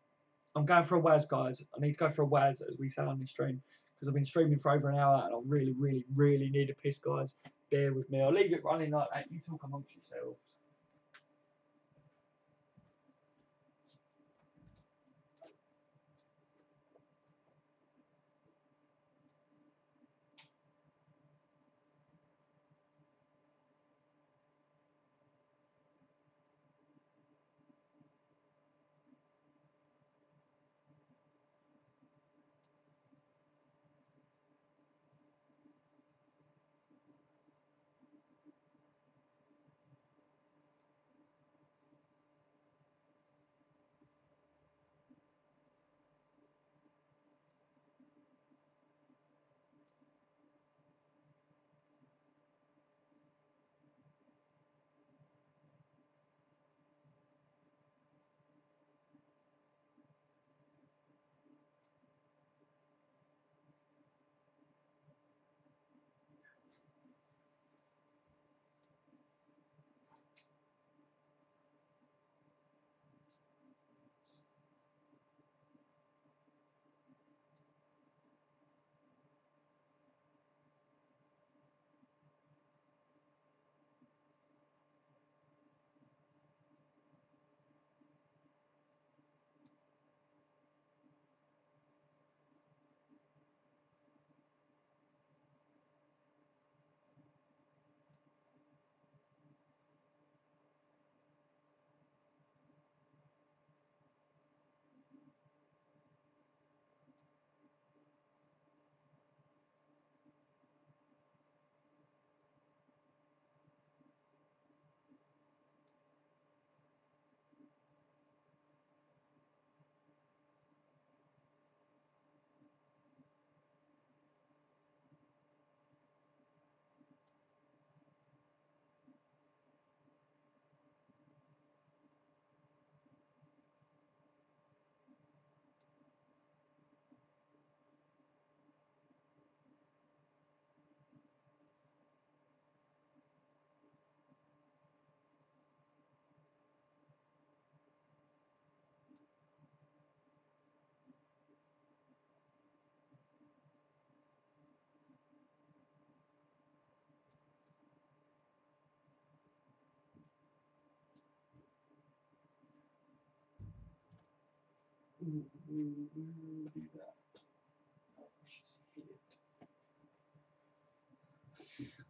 I'm going for a Waz, guys. I need to go for a Waz, as we say on this stream, because I've been streaming for over an hour and I really, really, really need a piss, guys. Bear with me. I'll leave it running like that. You talk amongst yourselves. We'll do that. Oh, she's here.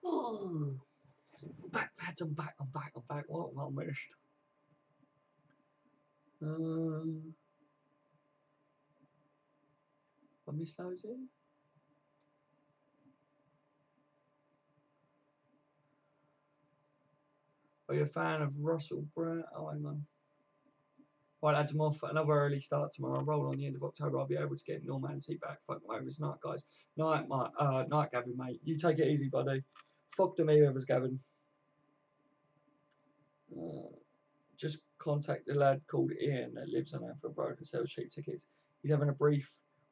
Oh, I'm back, lads. I'm back. What have I missed? I missed those here. Are you a fan of Russell Brand? Oh, hang on. Right, lads, I'm off. Another early start tomorrow. Roll on the end of October. I'll be able to get Normandy back. Fuck them over. It's night, guys. Night, night, Gavin, mate. You take it easy, buddy. Fuck them whoever's Gavin. Just contact the lad called Ian that lives on Anfield Road and sells cheap tickets. He's having a brief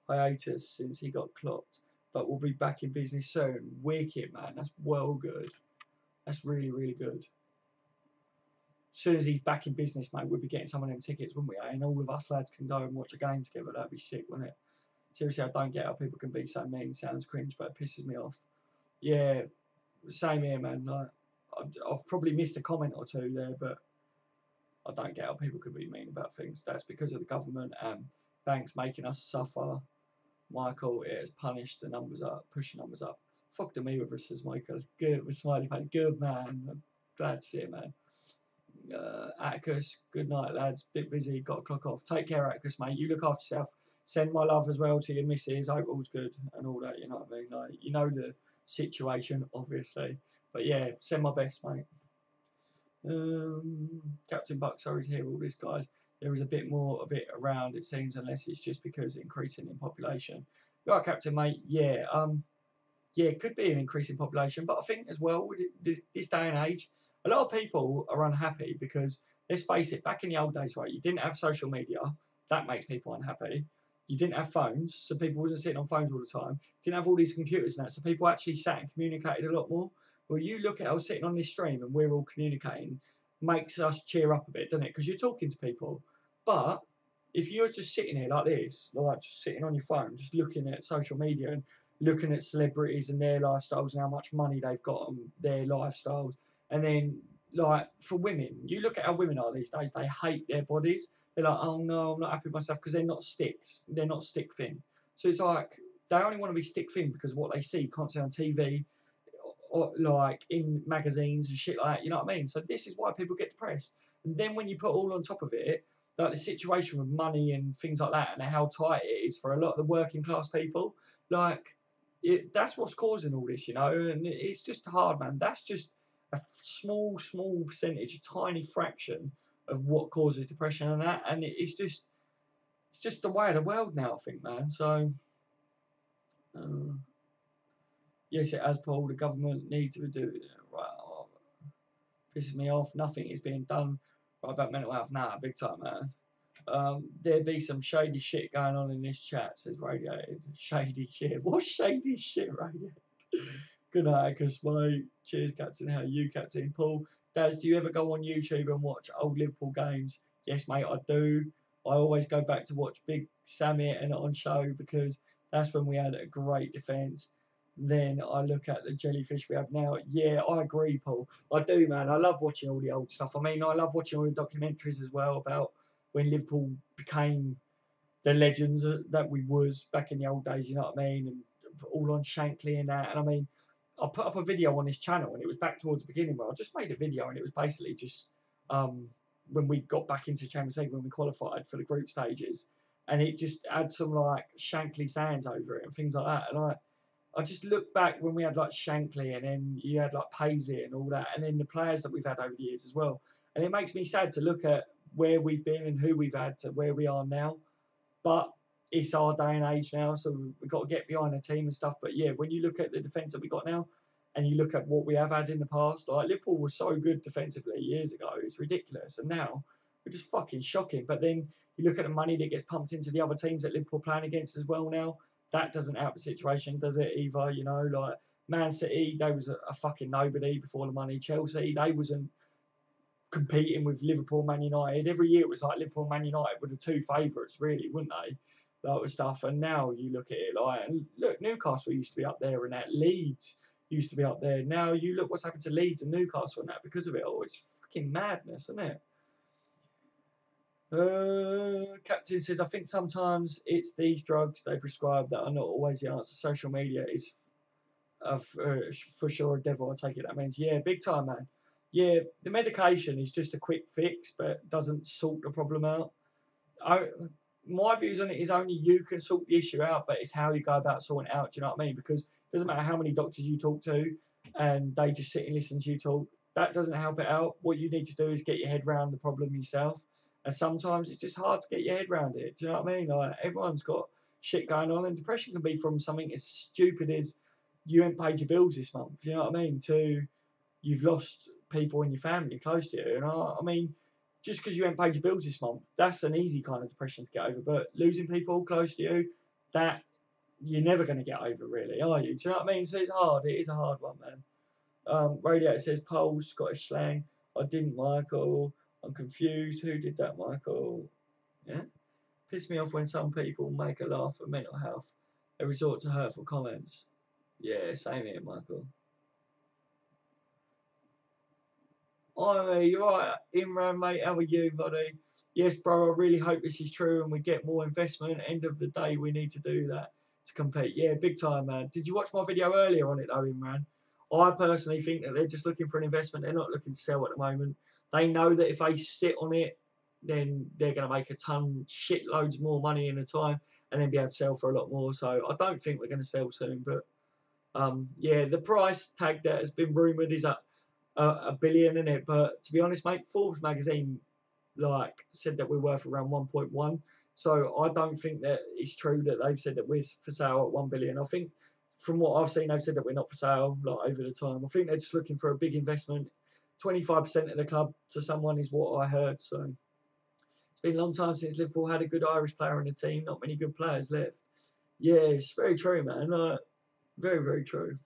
hiatus since he got clocked, but we'll be back in business soon. Wicked, man. That's well good. That's really, really good. As soon as he's back in business, mate, we'll be getting some of them tickets, wouldn't we? And all of us lads can go and watch a game together. That'd be sick, wouldn't it? Seriously, I don't get how people can be so mean. Sounds cringe, but it pisses me off. Yeah, same here, man. Like, I've probably missed a comment or two there, but I don't get how people can be mean about things. That's because of the government and banks making us suffer. Michael, it has punished the numbers up, pushing numbers up. Fuck to me with us, says Michael. Good, with smiley face. Good, man. I'm glad to see it, man. Atticus, good night, lads. Bit busy, got to clock off. Take care, Atticus, mate. You look after yourself. Send my love as well to your missus. Hope all's good and all that. You know what I mean? Like, you know the situation, obviously. But yeah, send my best, mate. Captain Buck, sorry to hear all this, guys. There is a bit more of it around, it seems, unless it's just because increasing in population. Right, Captain, mate. Yeah, yeah, it could be an increase in population, but I think as well with this day and age, a lot of people are unhappy because let's face it, back in the old days, right, you didn't have social media, that makes people unhappy. You didn't have phones, so people wasn't sitting on phones all the time. Didn't have all these computers and that, so people actually sat and communicated a lot more. Well, you look at us sitting on this stream and we're all communicating, makes us cheer up a bit, doesn't it? Because you're talking to people. But if you're just sitting here like this, like just sitting on your phone, just looking at social media and looking at celebrities and their lifestyles and how much money they've got and their lifestyles, and then like for women, you look at how women are these days. They hate their bodies. They're like, oh no, I'm not happy with myself because they're not sticks. They're not stick thin. So it's like they only want to be stick thin because of what they see constantly on TV, or like in magazines and shit like that. You know what I mean? So this is why people get depressed. And then when you put all on top of it, like the situation with money and things like that, and how tight it is for a lot of the working class people, like that's what's causing all this, you know. And it's just hard, man. That's just a small percentage, a tiny fraction of what causes depression and that. And it's just the way of the world now, I think, man. So. Yes, it has, Paul. The government needs to do it. Right, pisses me off. Nothing is being done right about mental health now, big time, man. There be some shady shit going on in this chat, says Radiated. Shady shit. What shady shit, Radiated? Good night, Cause mate. Cheers, Captain. How are you, Captain? Paul, Daz, do you ever go on YouTube and watch old Liverpool games? Yes, mate, I do. I always go back to watch Big Sammy and On Show because that's when we had a great defence. Then I look at the jellyfish we have now. Yeah, I agree, Paul. I do, man. I love watching all the old stuff. I mean, I love watching all the documentaries as well about when Liverpool became the legends that we was back in the old days, you know what I mean? And all on Shankly and that. And I mean, I put up a video on this channel and it was back towards the beginning where I just made a video and it was basically just when we got back into Champions League, when we qualified for the group stages. And it just had some like Shankly sounds over it and things like that. And I just look back when we had like Shankly and then you had like Paisley and all that, and then the players that we've had over the years as well. And it makes me sad to look at where we've been and who we've had to where we are now. But it's our day and age now, so we've got to get behind the team and stuff. But yeah, when you look at the defence that we got now, and you look at what we have had in the past, like Liverpool was so good defensively years ago, it's ridiculous. And now we're just fucking shocking. But then you look at the money that gets pumped into the other teams that Liverpool playing against as well now. That doesn't help the situation, does it? Either, you know, like Man City, they was a fucking nobody before the money. Chelsea, they wasn't competing with Liverpool, Man United. Every year it was like Liverpool, Man United were the two favourites, really, wouldn't they? That was stuff. And now you look at it like, and look, Newcastle used to be up there, and that Leeds used to be up there. Now you look what's happened to Leeds and Newcastle and that because of it all. It's fucking madness, isn't it? Captain says, I think sometimes it's these drugs they prescribe that are not always the answer. Social media is for sure a devil. I take it that means, yeah, big time, man. Yeah, the medication is just a quick fix, but doesn't sort the problem out. My views on it is only you can sort the issue out, but it's how you go about sorting it out. Do you know what I mean? Because it doesn't matter how many doctors you talk to, and they just sit and listen to you talk. That doesn't help it out. What you need to do is get your head around the problem yourself. And sometimes it's just hard to get your head around it. Do you know what I mean? Like everyone's got shit going on, and depression can be from something as stupid as you ain't paid your bills this month. You know what I mean? To you've lost people in your family close to you. You know, I mean, just because you haven't paid your bills this month, that's an easy kind of depression to get over. But losing people close to you, that you're never going to get over, really, are you? Do you know what I mean? So it's hard. It is a hard one, man. Radiator says, Poles, Scottish slang. I didn't, Michael. I'm confused. Who did that, Michael? Yeah? Piss me off when some people make a laugh at mental health. They resort to hurtful comments. Yeah, same here, Michael. Oh, you're right, Imran, mate. How are you, buddy? Yes, bro. I really hope this is true and we get more investment. End of the day, we need to do that to compete. Yeah, big time, man. Did you watch my video earlier on it, though, Imran? I personally think that they're just looking for an investment. They're not looking to sell at the moment. They know that if they sit on it, then they're going to make a ton, shitloads more money in a time, and then be able to sell for a lot more. So I don't think we're going to sell soon. But yeah, the price tag that has been rumoured is at a billion in it. But to be honest, mate, Forbes magazine said that we're worth around 1.1. So I don't think that it's true that they've said that we're for sale at 1 billion. I think from what I've seen, they've said that we're not for sale over the time. I think they're just looking for a big investment. 25% of the club to someone is what I heard. So it's been a long time since Liverpool had a good Irish player in the team. Not many good players left. Yeah, it's very true, man. Very, very true.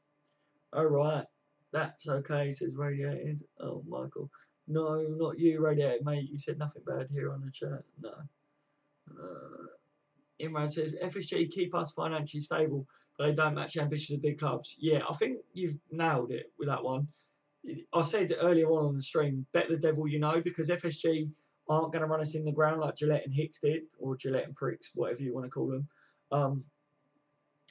All right. That's okay, says Radiated. Oh, Michael. No, not you, Radiated, mate. You said nothing bad here on the chat. No. Imran says, FSG keep us financially stable, but they don't match the ambitions of big clubs. Yeah, I think you've nailed it with that one. I said earlier on the stream, bet the devil you know, because FSG aren't going to run us in the ground like Gillette and Hicks did, or Gillette and Pricks, whatever you want to call them.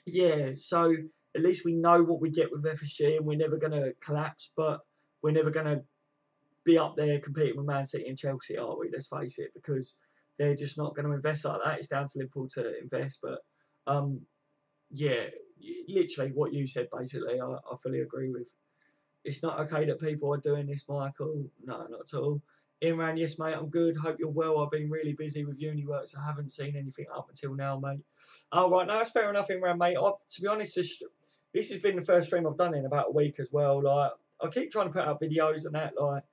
Yeah, so at least we know what we get with FSG, and we're never going to collapse, but we're never going to be up there competing with Man City and Chelsea, are we? Let's face it, because they're just not going to invest like that. It's down to Liverpool to invest, but yeah, literally what you said, basically, I fully agree with. It's not okay that people are doing this, Michael. No, not at all. Imran, yes, mate, I'm good. Hope you're well. I've been really busy with uni work, so I haven't seen anything up until now, mate. Oh, right, no, that's fair enough, Imran, mate. To be honest, this has been the first stream I've done in about a week as well. I keep trying to put out videos and that, to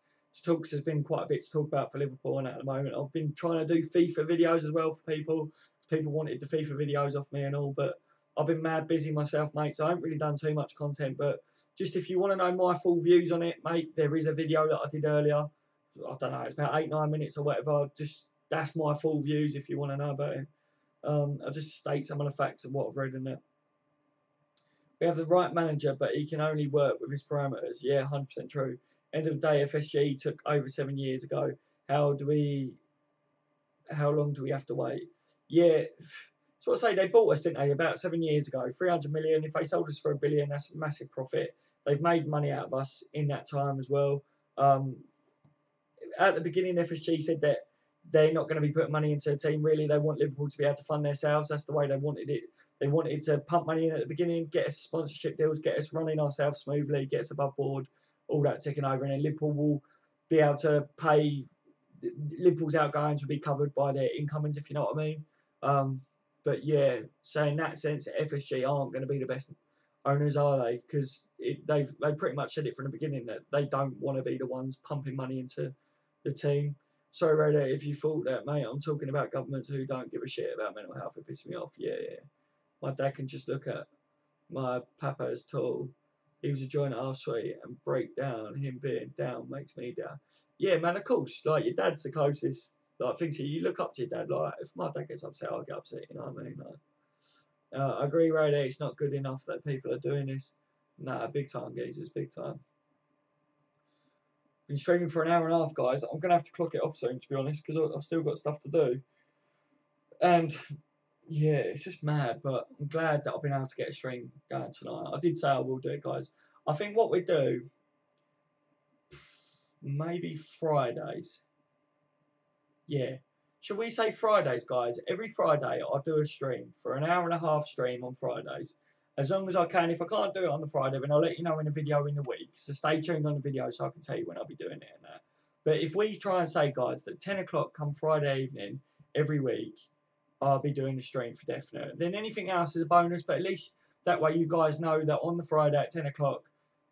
talk, because there's been quite a bit to talk about for Liverpool and at the moment. I've been trying to do FIFA videos as well for people. People wanted the FIFA videos off me and all, but I've been mad busy myself, mate, so I haven't really done too much content, but just if you want to know my full views on it, mate, there is a video that I did earlier. I don't know, it's about 8-9 minutes or whatever. Just that's my full views if you want to know about it. I'll just state some of the facts of what I've read in it. We have the right manager, but he can only work with his parameters. Yeah, 100% true. End of the day, FSG took over 7 years ago. How long do we have to wait? Yeah, so I say they bought us, didn't they, about 7 years ago, 300 million. If they sold us for $1 billion, that's a massive profit. They've made money out of us in that time as well. At the beginning, FSG said that they're not going to be putting money into the team. Really, they want Liverpool to be able to fund themselves. That's the way they wanted it. They wanted to pump money in at the beginning, get us sponsorship deals, get us running ourselves smoothly, get us above board, all that ticking over, and then Liverpool will be able to pay. Liverpool's outgoings will be covered by their incomings, if you know what I mean. But yeah, so in that sense, FSG aren't going to be the best owners, are they? Because they pretty much said it from the beginning that they don't want to be the ones pumping money into the team. Sorry, Rhoda, if you thought that, mate. I'm talking about governments who don't give a shit about mental health. It pisses me off. Yeah. My dad can just look at my papa's tall. He was a joint our suite and break down. Him being down makes me down. Yeah, man, of course. Like, your dad's the closest thing to you. You look up to your dad. Like, if my dad gets upset, I'll get upset. You know what I mean? I agree, Ray. It's not good enough that people are doing this. Nah, big time, geezers, big time. Been streaming for an hour and a half, guys. I'm going to have to clock it off soon, to be honest, because I've still got stuff to do. And yeah, it's just mad, but I'm glad that I've been able to get a stream going tonight. I did say I will do it, guys. I think what we do, maybe Fridays. Yeah. Should we say Fridays, guys? Every Friday I'll do a stream for an hour and a half stream on Fridays. As long as I can. If I can't do it on the Friday, then I'll let you know in a video in the week. So stay tuned on the video so I can tell you when I'll be doing it and that. But if we try and say, guys, that 10 o'clock come Friday evening every week, I'll be doing the stream for definite. Then anything else is a bonus, but at least that way you guys know that on the Friday at 10 o'clock,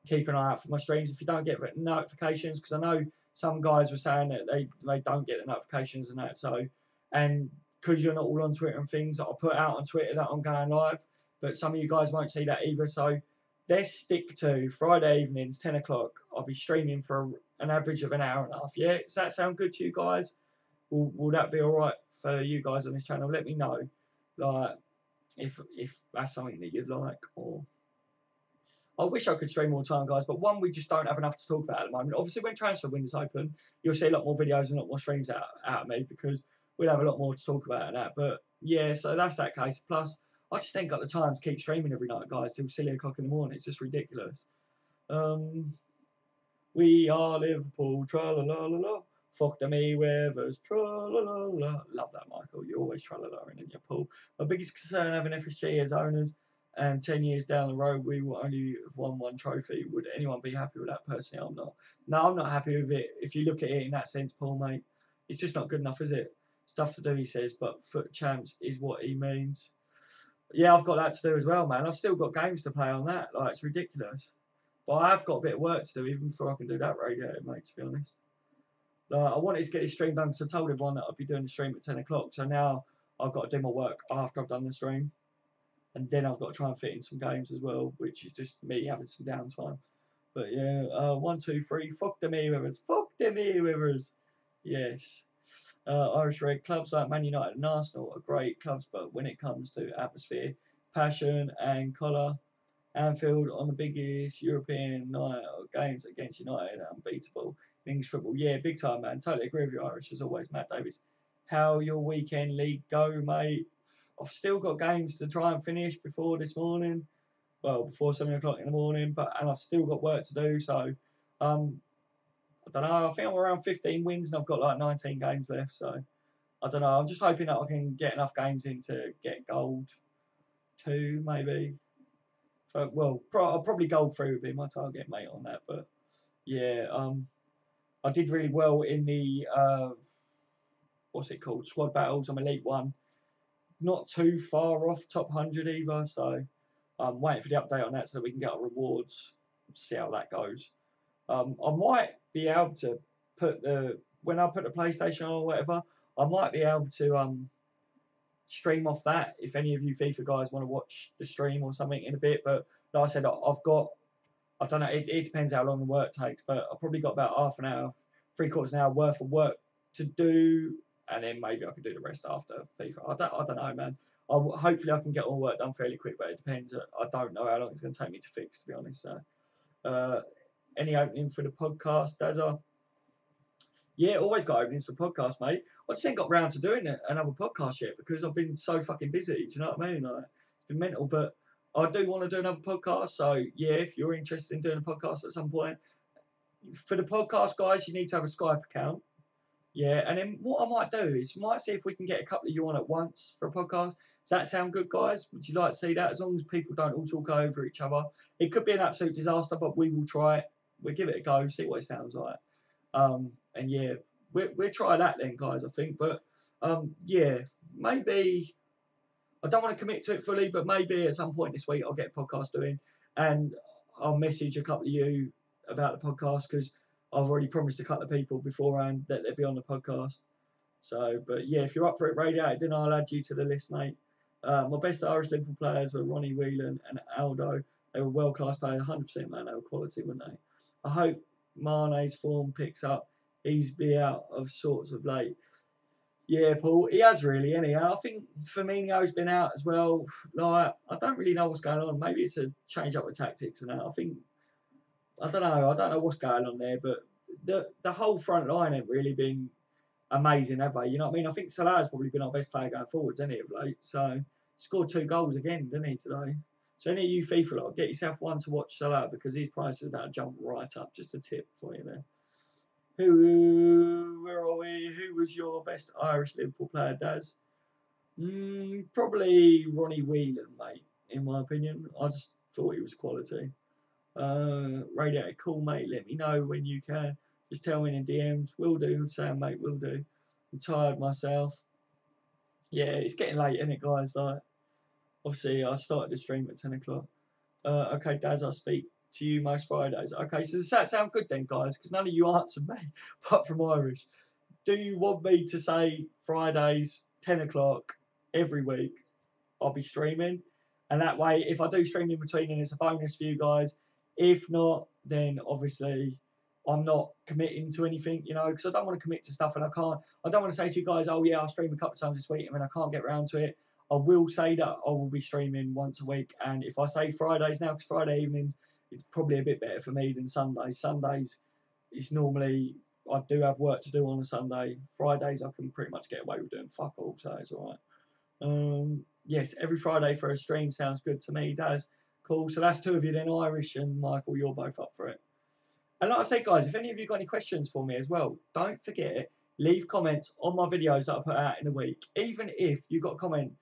keep an eye out for my streams. If you don't get notifications, because I know some guys were saying that they don't get the notifications and that. So, and because you're not all on Twitter and things, I'll put out on Twitter that I'm going live, but some of you guys won't see that either. So let's stick to Friday evenings, 10 o'clock. I'll be streaming for an average of an hour and a half. Yeah, does that sound good to you guys? Will that be all right for you guys on this channel? Let me know, like, if that's something that you'd like. Or I wish I could stream more time, guys, but one, we just don't have enough to talk about at the moment. Obviously, when transfer windows open, you'll see a lot more videos and a lot more streams out of me, because we'll have a lot more to talk about and that. But yeah, so that's that case. Plus, I just ain't got the time to keep streaming every night, guys, till silly o'clock in the morning. It's just ridiculous. We are Liverpool, tra la la la la. Fuck the Mayweathers, tra la la la. Love that, Michael. You always tra la la in your pool. My biggest concern having FSG as owners, and 10 years down the road we will only have won one trophy. Would anyone be happy with that? Personally, I'm not. No, I'm not happy with it. If you look at it in that sense, Paul, mate, it's just not good enough, is it? Stuff to do, he says, but foot champs is what he means. Yeah, I've got that to do as well, man. I've still got games to play on that. Like, it's ridiculous. But I have got a bit of work to do even before I can do that radio, mate, to be honest. I wanted to get this stream done, because I told everyone that I'd be doing the stream at 10 o'clock. So now I've got to do my work after I've done the stream. And then I've got to try and fit in some games as well, which is just me having some downtime. But yeah, 1, 2, 3, fuck the Mayweathers. Fuck the Mayweathers. Yes. Irish Red clubs like Man United and Arsenal are great clubs, but when it comes to atmosphere, passion and colour, Anfield on the biggest European night of games against United, unbeatable. English football, yeah, big time, man. Totally agree with you, Irish, as always. Matt Davis, how your weekend league go, mate? I've still got games to try and finish before this morning. Well, before 7 o'clock in the morning, and I've still got work to do. So, I don't know. I think I'm around 15 wins, and I've got like 19 games left. So, I don't know. I'm just hoping that I can get enough games in to get gold 2, maybe. Well, probably gold 3 would be my target, mate, on that. But yeah, I did really well in the what's it called? Squad battles. I'm Elite 1. Not too far off top 100 either. So I'm waiting for the update on that so that we can get our rewards. See how that goes. I might be able to put when I put the PlayStation on or whatever, I might be able to stream off that if any of you FIFA guys want to watch the stream or something in a bit. But like I said, I've got, I don't know, it depends how long the work takes, but I've probably got about half an hour, 3/4 an hour worth of work to do, and then maybe I can do the rest after FIFA. I don't know, man. Hopefully I can get all work done fairly quick, but it depends. I don't know how long it's going to take me to fix, to be honest. So, any opening for the podcast, Dazza? Yeah, always got openings for podcasts, mate. I just ain't got round to doing another podcast yet because I've been so fucking busy. Do you know what I mean? Like, it's been mental, but I do want to do another podcast. So yeah, if you're interested in doing a podcast at some point, for the podcast guys, you need to have a Skype account. Yeah, and then what I might do is might see if we can get a couple of you on at once for a podcast. Does that sound good, guys? Would you like to see that? As long as people don't all talk over each other. It could be an absolute disaster, but we will try it. We'll give it a go, see what it sounds like. And yeah, we'll try that then, guys, I think. But yeah, maybe I don't want to commit to it fully, but maybe at some point this week I'll get a podcast doing, and I'll message a couple of you about the podcast because I've already promised a couple of people beforehand that they'll be on the podcast. So, but yeah, if you're up for it, radiated, then I'll add you to the list, mate. My best Irish Liverpool players were Ronnie Whelan and Aldo. They were world-class players, 100%, man. They were quality, weren't they? I hope Mane's form picks up. He's been out of sorts of late. Yeah, Paul, he has really, anyhow. I think Firmino's been out as well. Like, I don't really know what's going on. Maybe it's a change up of tactics and that. I don't know what's going on there, but the whole front line ain't really been amazing, have they? You know what I mean? I think Salah's probably been our best player going forwards, hasn't he, of late? So scored 2 goals again, didn't he, today? So any of you FIFA lot, get yourself one to watch Salah because his price is about to jump right up. Just a tip for you there. Where are we? Who was your best Irish Liverpool player, Daz? Probably Ronnie Whelan, mate, in my opinion. I just thought he was quality. Radiator, cool, mate. Let me know when you can. Just tell me in DMs. Will do, Sam, mate, will do. I'm tired myself. Yeah, it's getting late, isn't it, guys? Like, obviously, I started the stream at 10 o'clock. Okay, Daz, I'll speak to you most Fridays. Okay, so does that sound good then, guys? Because none of you answered me, apart from Irish. Do you want me to say Fridays, 10 o'clock, every week? I'll be streaming. And that way, if I do stream in between, then it's a bonus for you guys. If not, then obviously I'm not committing to anything, you know, because I don't want to commit to stuff and I don't want to say to you guys, oh yeah, I'll stream a couple of times this week and then I can't get around to it. I will say that I will be streaming once a week. And if I say Fridays now, because Friday evenings is probably a bit better for me than Sundays. Sundays, it's normally, I do have work to do on a Sunday. Fridays, I can pretty much get away with doing fuck all, so it's all right. Yes, every Friday for a stream sounds good to me, Daz. Cool. So that's 2 of you then, Irish and Michael, you're both up for it. And like I said, guys, if any of you got any questions for me as well, don't forget, leave comments on my videos that I put out in a week. Even if you got a comment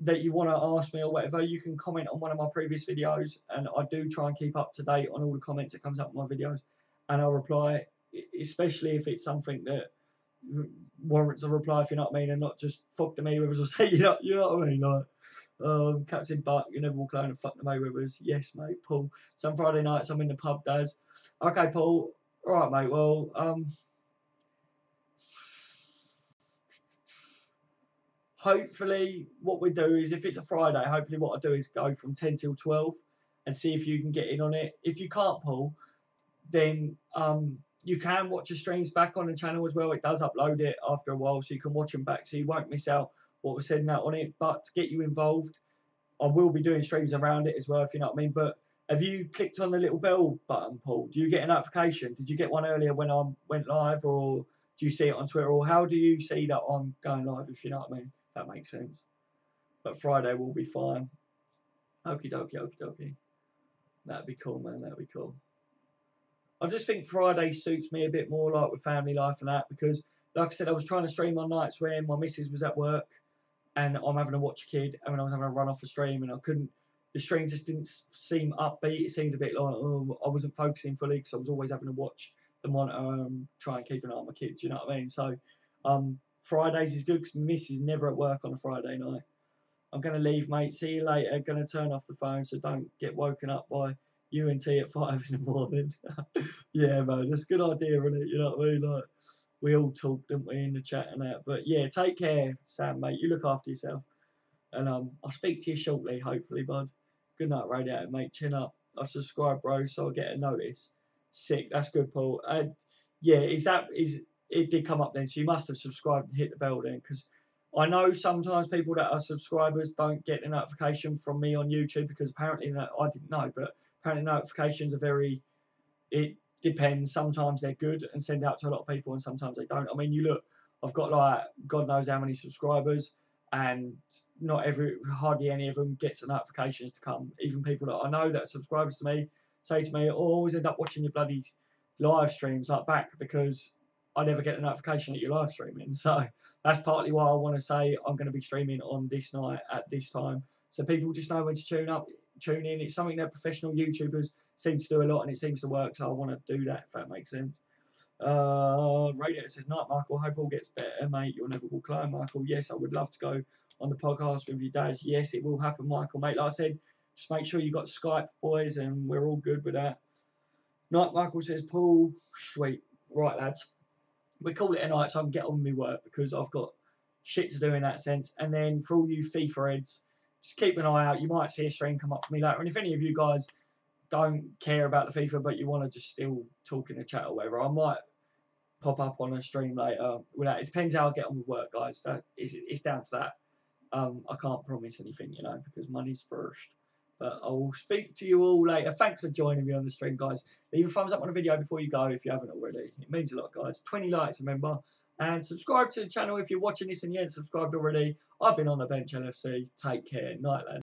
that you want to ask me or whatever, you can comment on one of my previous videos, and I do try and keep up to date on all the comments that comes up in my videos, and I'll reply, especially if it's something that warrants a reply, if you know what I mean, and not just fuck the Mayweathers or say, you know what I mean, like, Captain Buck, you never walk alone and fuck the Mayweathers. Yes, mate, Paul. Some Friday nights I'm in the pub, Daz. Okay, Paul. All right, mate. Well, hopefully what we do is, if it's a Friday, hopefully what I do is go from 10 till 12 and see if you can get in on it. If you can't, Paul, then you can watch your streams back on the channel as well. It does upload it after a while, so you can watch them back, so you won't miss out what was said and that on it. But to get you involved, I will be doing streams around it as well, if you know what I mean. But have you clicked on the little bell button, Paul? Do you get a notification? Did you get one earlier when I went live, or do you see it on Twitter, or how do you see that I'm going live, if you know what I mean? That makes sense. But Friday will be fine. Okie dokie, okie dokie. That'd be cool, man. That'd be cool. I just think Friday suits me a bit more, like with family life and that, because, like I said, I was trying to stream on nights when my missus was at work and I'm having to watch a kid, and when I was having to run off a stream, and I couldn't, the stream just didn't seem upbeat. It seemed a bit like, oh, I wasn't focusing fully because I was always having to watch the monitor and try and keep an eye on my kids, you know what I mean? So Fridays is good because my missus is never at work on a Friday night. I'm going to leave, mate. See you later. Going to turn off the phone, so don't get woken up by UNT at 5 in the morning. Yeah, man, that's a good idea, isn't it? You know what I mean? Like, we all talk, don't we, in the chat and that. But yeah, take care, Sam, mate. You look after yourself. And I'll speak to you shortly, hopefully, bud. Good night, Radiator, mate. Chin up. I've subscribed, bro, so I'll get a notice. Sick. That's good, Paul. Yeah, it did come up then, so you must have subscribed and hit the bell then, because I know sometimes people that are subscribers don't get a notification from me on YouTube, because apparently, I didn't know, but apparently notifications are very, it depends. Sometimes they're good and send out to a lot of people, and sometimes they don't. I mean, you look, I've got like God knows how many subscribers, and hardly any of them gets the notifications to come. Even people that I know that are subscribers to me say to me, oh, I always end up watching your bloody live streams like back, because I never get a notification that you're live streaming. So that's partly why I want to say I'm going to be streaming on this night at this time, so people just know when to tune in. It's something that professional YouTubers seem to do a lot, and it seems to work, so I want to do that, if that makes sense. Radiator says, night, Michael. Hope all gets better, mate. You'll never walk alone, Michael. Yes, I would love to go on the podcast with you, Daz. Yes, it will happen, Michael, mate. Like I said, just make sure you got Skype, boys, and we're all good with that. Night, Michael says, Paul. Sweet. Right, lads. We call it a night so I can get on with my work, because I've got shit to do in that sense. And then for all you FIFA heads, just keep an eye out. You might see a stream come up for me later. And if any of you guys don't care about the FIFA, but you want to just still talk in the chat or whatever, I might pop up on a stream later. It depends how I get on with work, guys. It's down to that. I can't promise anything, because money's first. But I will speak to you all later. Thanks for joining me on the stream, guys. Leave a thumbs up on the video before you go if you haven't already. It means a lot, guys. 20 likes, remember. And subscribe to the channel if you're watching this and you ain't subscribed already. I've been on the bench LFC. Take care. Night, lads.